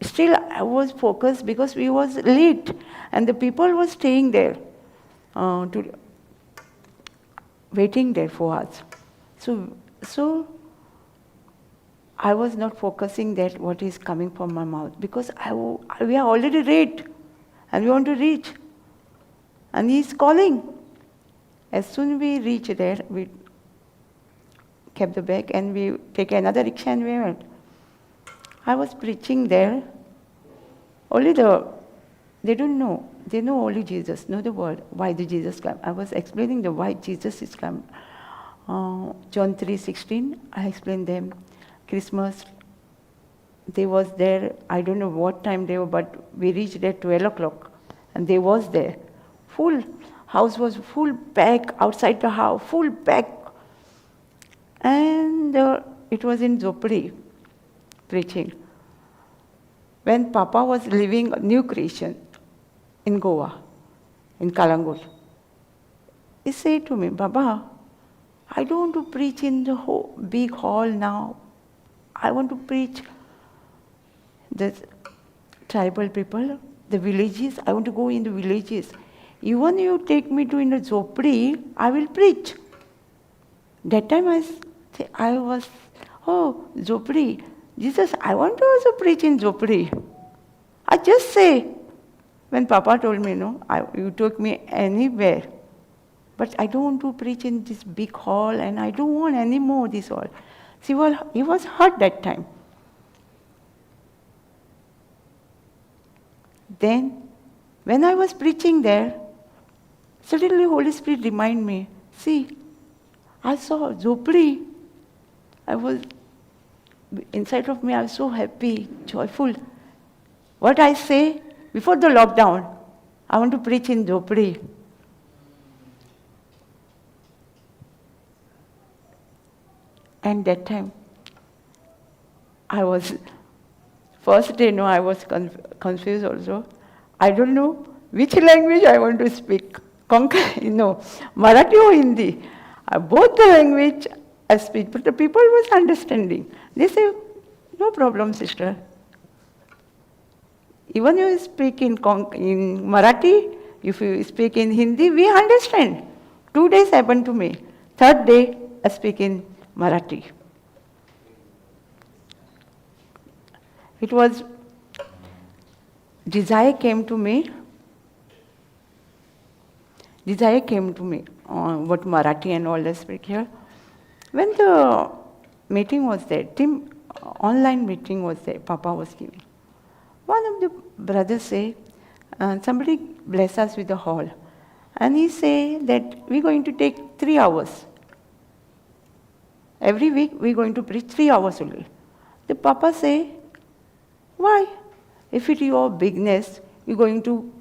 Still, I was focused because we was late, and the people were staying there, waiting there for us. So I was not focusing that what is coming from my mouth, because we are already late, and we want to reach. And he is calling. As soon as we reach there, we kept the bag and we take another rickshaw and we went. I was preaching there. Only they don't know. They know only Jesus, know the word, why the Jesus came. I was explaining the why Jesus is come. John 3:16, I explained them. Christmas, they was there, I don't know what time they were, but we reached there 12 o'clock. And they was there. Full, house was full pack, outside the house, full pack. And it was in Zopri, preaching. When Papa was living new creation in Goa, in Kalangut, he said to me, Baba, I don't want to preach in the big hall now. I want to preach the tribal people, the villages. I want to go in the villages. Even you take me to in the Zopri, I will preach. That time I was, Zopri. Jesus, I want to also preach in Zopri. I just say, when Papa told me, you took me anywhere. But I don't want to preach in this big hall, and I don't want any more this hall. See, well, he was hurt that time. Then, when I was preaching there, suddenly Holy Spirit reminded me, see, I saw Zopri. Inside of me, I was so happy, joyful. What I say, before the lockdown, I want to preach in Zopri. And that time, I was First day, no, I was confused also. I don't know which language I want to speak. No, Marathi or Hindi. Both the language I speak, but the people was understanding. They say, no problem, sister. Even you speak in Marathi, if you speak in Hindi, we understand. 2 days happened to me. Third day, I speak in Marathi. It was, desire came to me. Desire came to me, what Marathi and all that speak here. When the meeting was there, online meeting was there, Papa was giving. One of the brothers say, somebody bless us with the hall. And he say that we're going to take 3 hours. Every week we're going to preach 3 hours only. The Papa say, why? If it is your bigness, you're going to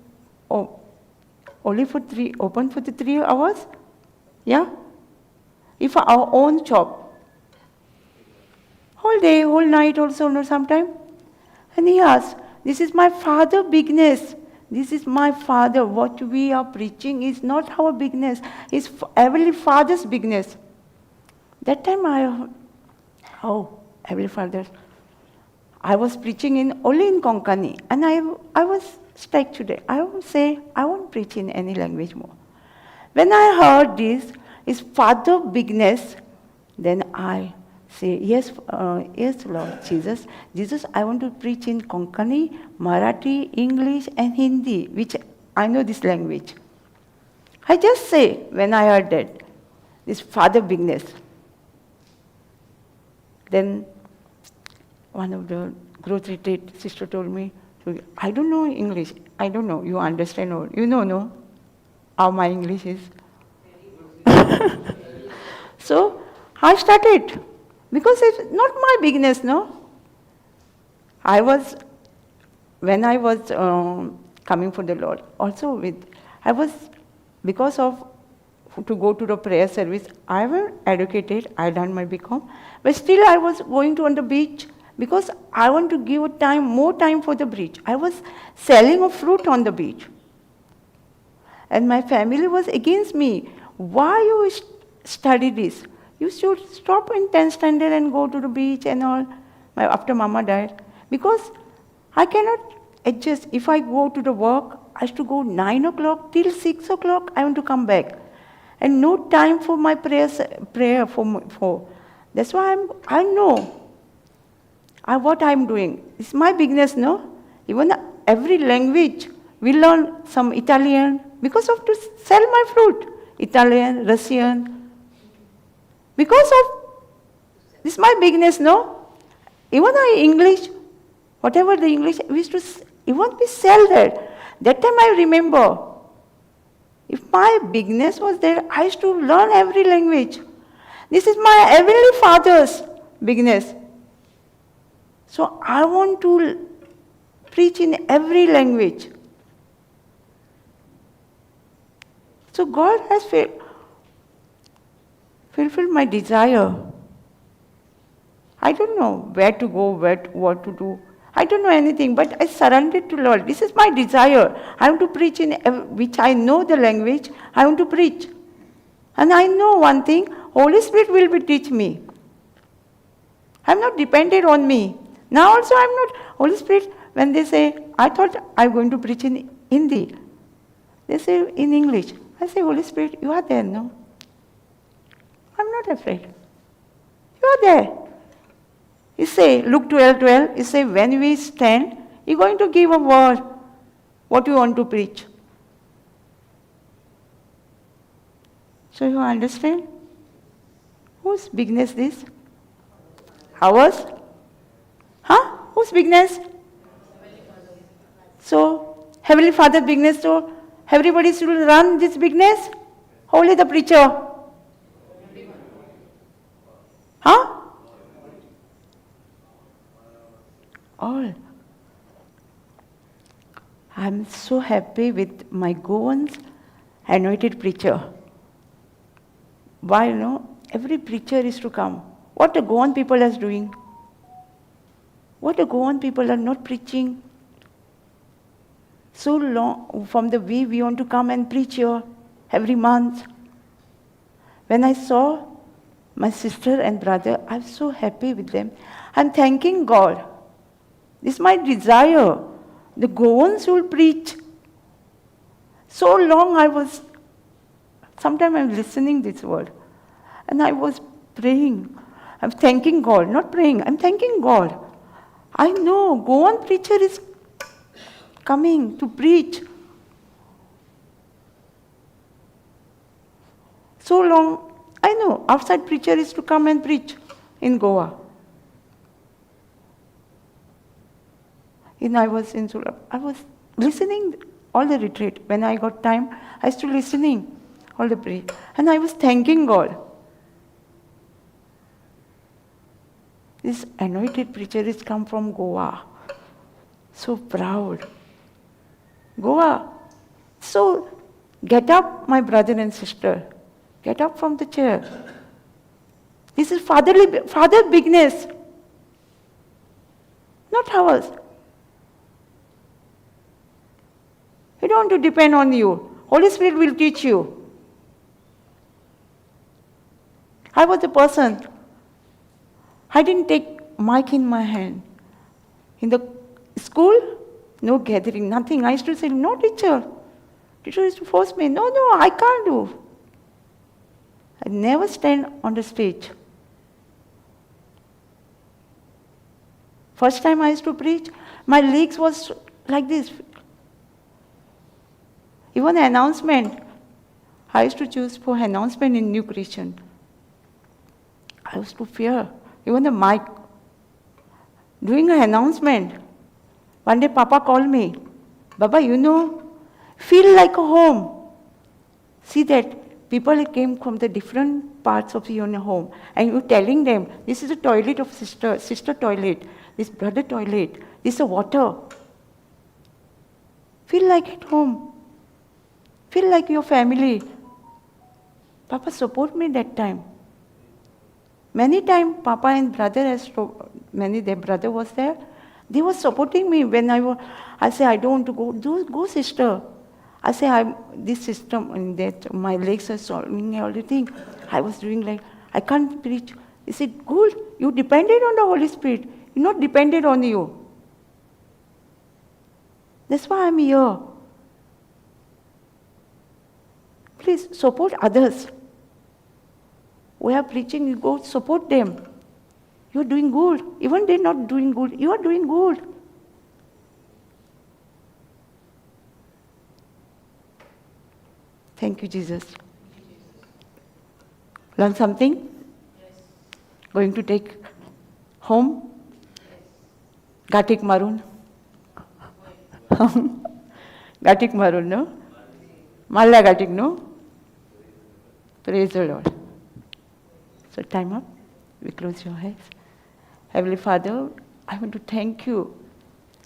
only for open for the 3 hours? Yeah? If our own shop, whole day, whole night also, no, sometime. And he asked, this is my father bigness. This is my father. What we are preaching is not our bigness. It's Heavenly Father's bigness. That time Heavenly Father, I was preaching only in Konkani. And I was stuck today. I would say, I won't preach in any language more. When I heard this, is Father bigness, then I say, yes, Lord Jesus. Jesus, I want to preach in Konkani, Marathi, English, and Hindi, which I know this language. I just say, when I heard that, this Father bigness. Then one of the growth retreat sister told me, I don't know English. I don't know. You understand or you know, no? How my English is. So I started. Because it's not my bigness, no? When I was coming for the Lord, also because of to go to the prayer service, I was educated, I done my BCom, but still I was going to on the beach because I want to give more time for the beach. I was selling a fruit on the beach. And my family was against me. Why you study this? You should stop in 10th standard and go to the beach and all, after Mama died. Because I cannot adjust. If I go to the work, I have to go 9 o'clock till 6 o'clock, I want to come back. And no time for my prayer. That's why I know what I'm doing. It's my bigness, no? Even every language, we learn some Italian because of to sell my fruit. Italian, Russian. Because of this my bigness, no? Even English, whatever the English, we used to even we sell that. That time I remember, if my bigness was there, I used to learn every language. This is my Heavenly Father's bigness. So I want to preach in every language. So God has fulfilled my desire. I don't know where to go, what to do. I don't know anything, but I surrendered to Lord. This is my desire. I want to preach in which I know the language. I want to preach. And I know one thing, Holy Spirit will teach me. I'm not dependent on me. Now also I'm not, Holy Spirit, when they say, I thought I'm going to preach in Hindi. They say in English. I say, Holy Spirit, you are there, no? I'm not afraid. You are there. He say, Luke 12:12, he say, when we stand, you're going to give a word, what you want to preach. So you understand? Whose bigness this? Ours? Huh? Whose bigness? So, Heavenly Father bigness, so everybody should run this bigness? Only the preacher? Huh? All. I'm so happy with my Goan's anointed preacher. Why, every preacher is to come. What the Goan people are doing? What the Goan people are not preaching so long from the way we want to come and preach here every month. When I saw my sister and brother, I was so happy with them. I'm thanking God. This is my desire. The Goans will preach. So long sometimes I'm listening this word. And I was praying. I'm thanking God, not praying. I'm thanking God. I know Goan preacher is coming to preach. So long, I know outside preacher is to come and preach in Goa. And I was in Surat. I was listening all the retreat. When I got time, I used to listening all the prayer. And I was thanking God. This anointed preacher is come from Goa. So proud. Goa. So get up, my brother and sister. Get up from the chair. This is father bigness. Not ours. You don't want to depend on you. Holy Spirit will teach you. I was a person. I didn't take mic in my hand. In the school, no gathering, nothing. I used to say, no teacher. Teacher used to force me. No, I can't do. I never stand on the stage. First time I used to preach, my legs was like this. Even the announcement, I used to choose for announcement in New Christian. I used to fear. Even the mic. Doing an announcement. One day Papa called me. Baba, feel like a home. See that people came from the different parts of your home. And you're telling them, this is a toilet of sister toilet. This brother toilet. This is a water. Feel like at home. Feel like your family. Papa support me that time. Many times, Papa and brother, their brother was there. They were supporting me when I say, I don't want to go. Go, sister. I say, this system, and that my legs are solving everything. I was doing like, I can't preach. He said, good. You depended on the Holy Spirit. You're not dependent on you. That's why I'm here. Please support others. We are preaching, you go support them. You're doing good. Even they're not doing good, you are doing good. Thank you, Jesus. Learn something? Yes. Going to take home? Yes. Gatik Marun? Gatik Marun, no? Malla Gatik, no? Praise the Lord. So time up. We close your eyes. Heavenly Father, I want to thank you.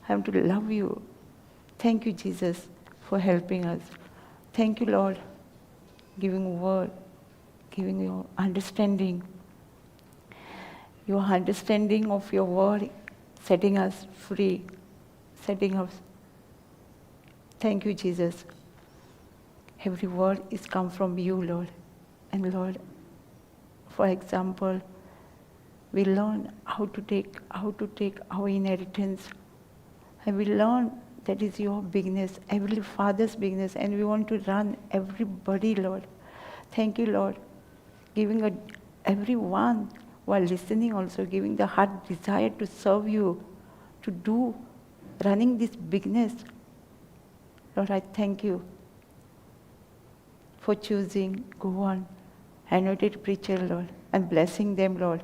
I want to love you. Thank you, Jesus, for helping us. Thank you, Lord, giving word, giving your understanding. Your understanding of your word, setting us free, setting us. Thank you, Jesus. Every word is come from you, Lord. And Lord, for example, we learn how to take our inheritance. And we learn that is your bigness, Heavenly Father's bigness, and we want to run everybody, Lord. Thank you, Lord. Giving everyone while listening also, giving the heart desire to serve you, to do, running this bigness. Lord, I thank you for choosing, go on, anointed preacher, Lord, and blessing them, Lord,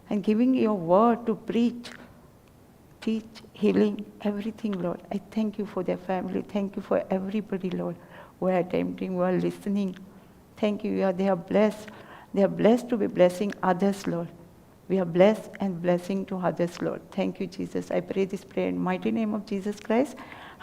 and giving your word to preach, teach, healing, everything, Lord. I thank you for their family. Thank you for everybody, Lord, who are attempting, who are listening. Thank you. They are blessed. They are blessed to be blessing others, Lord. We are blessed and blessing to others, Lord. Thank you, Jesus. I pray this prayer in the mighty name of Jesus Christ.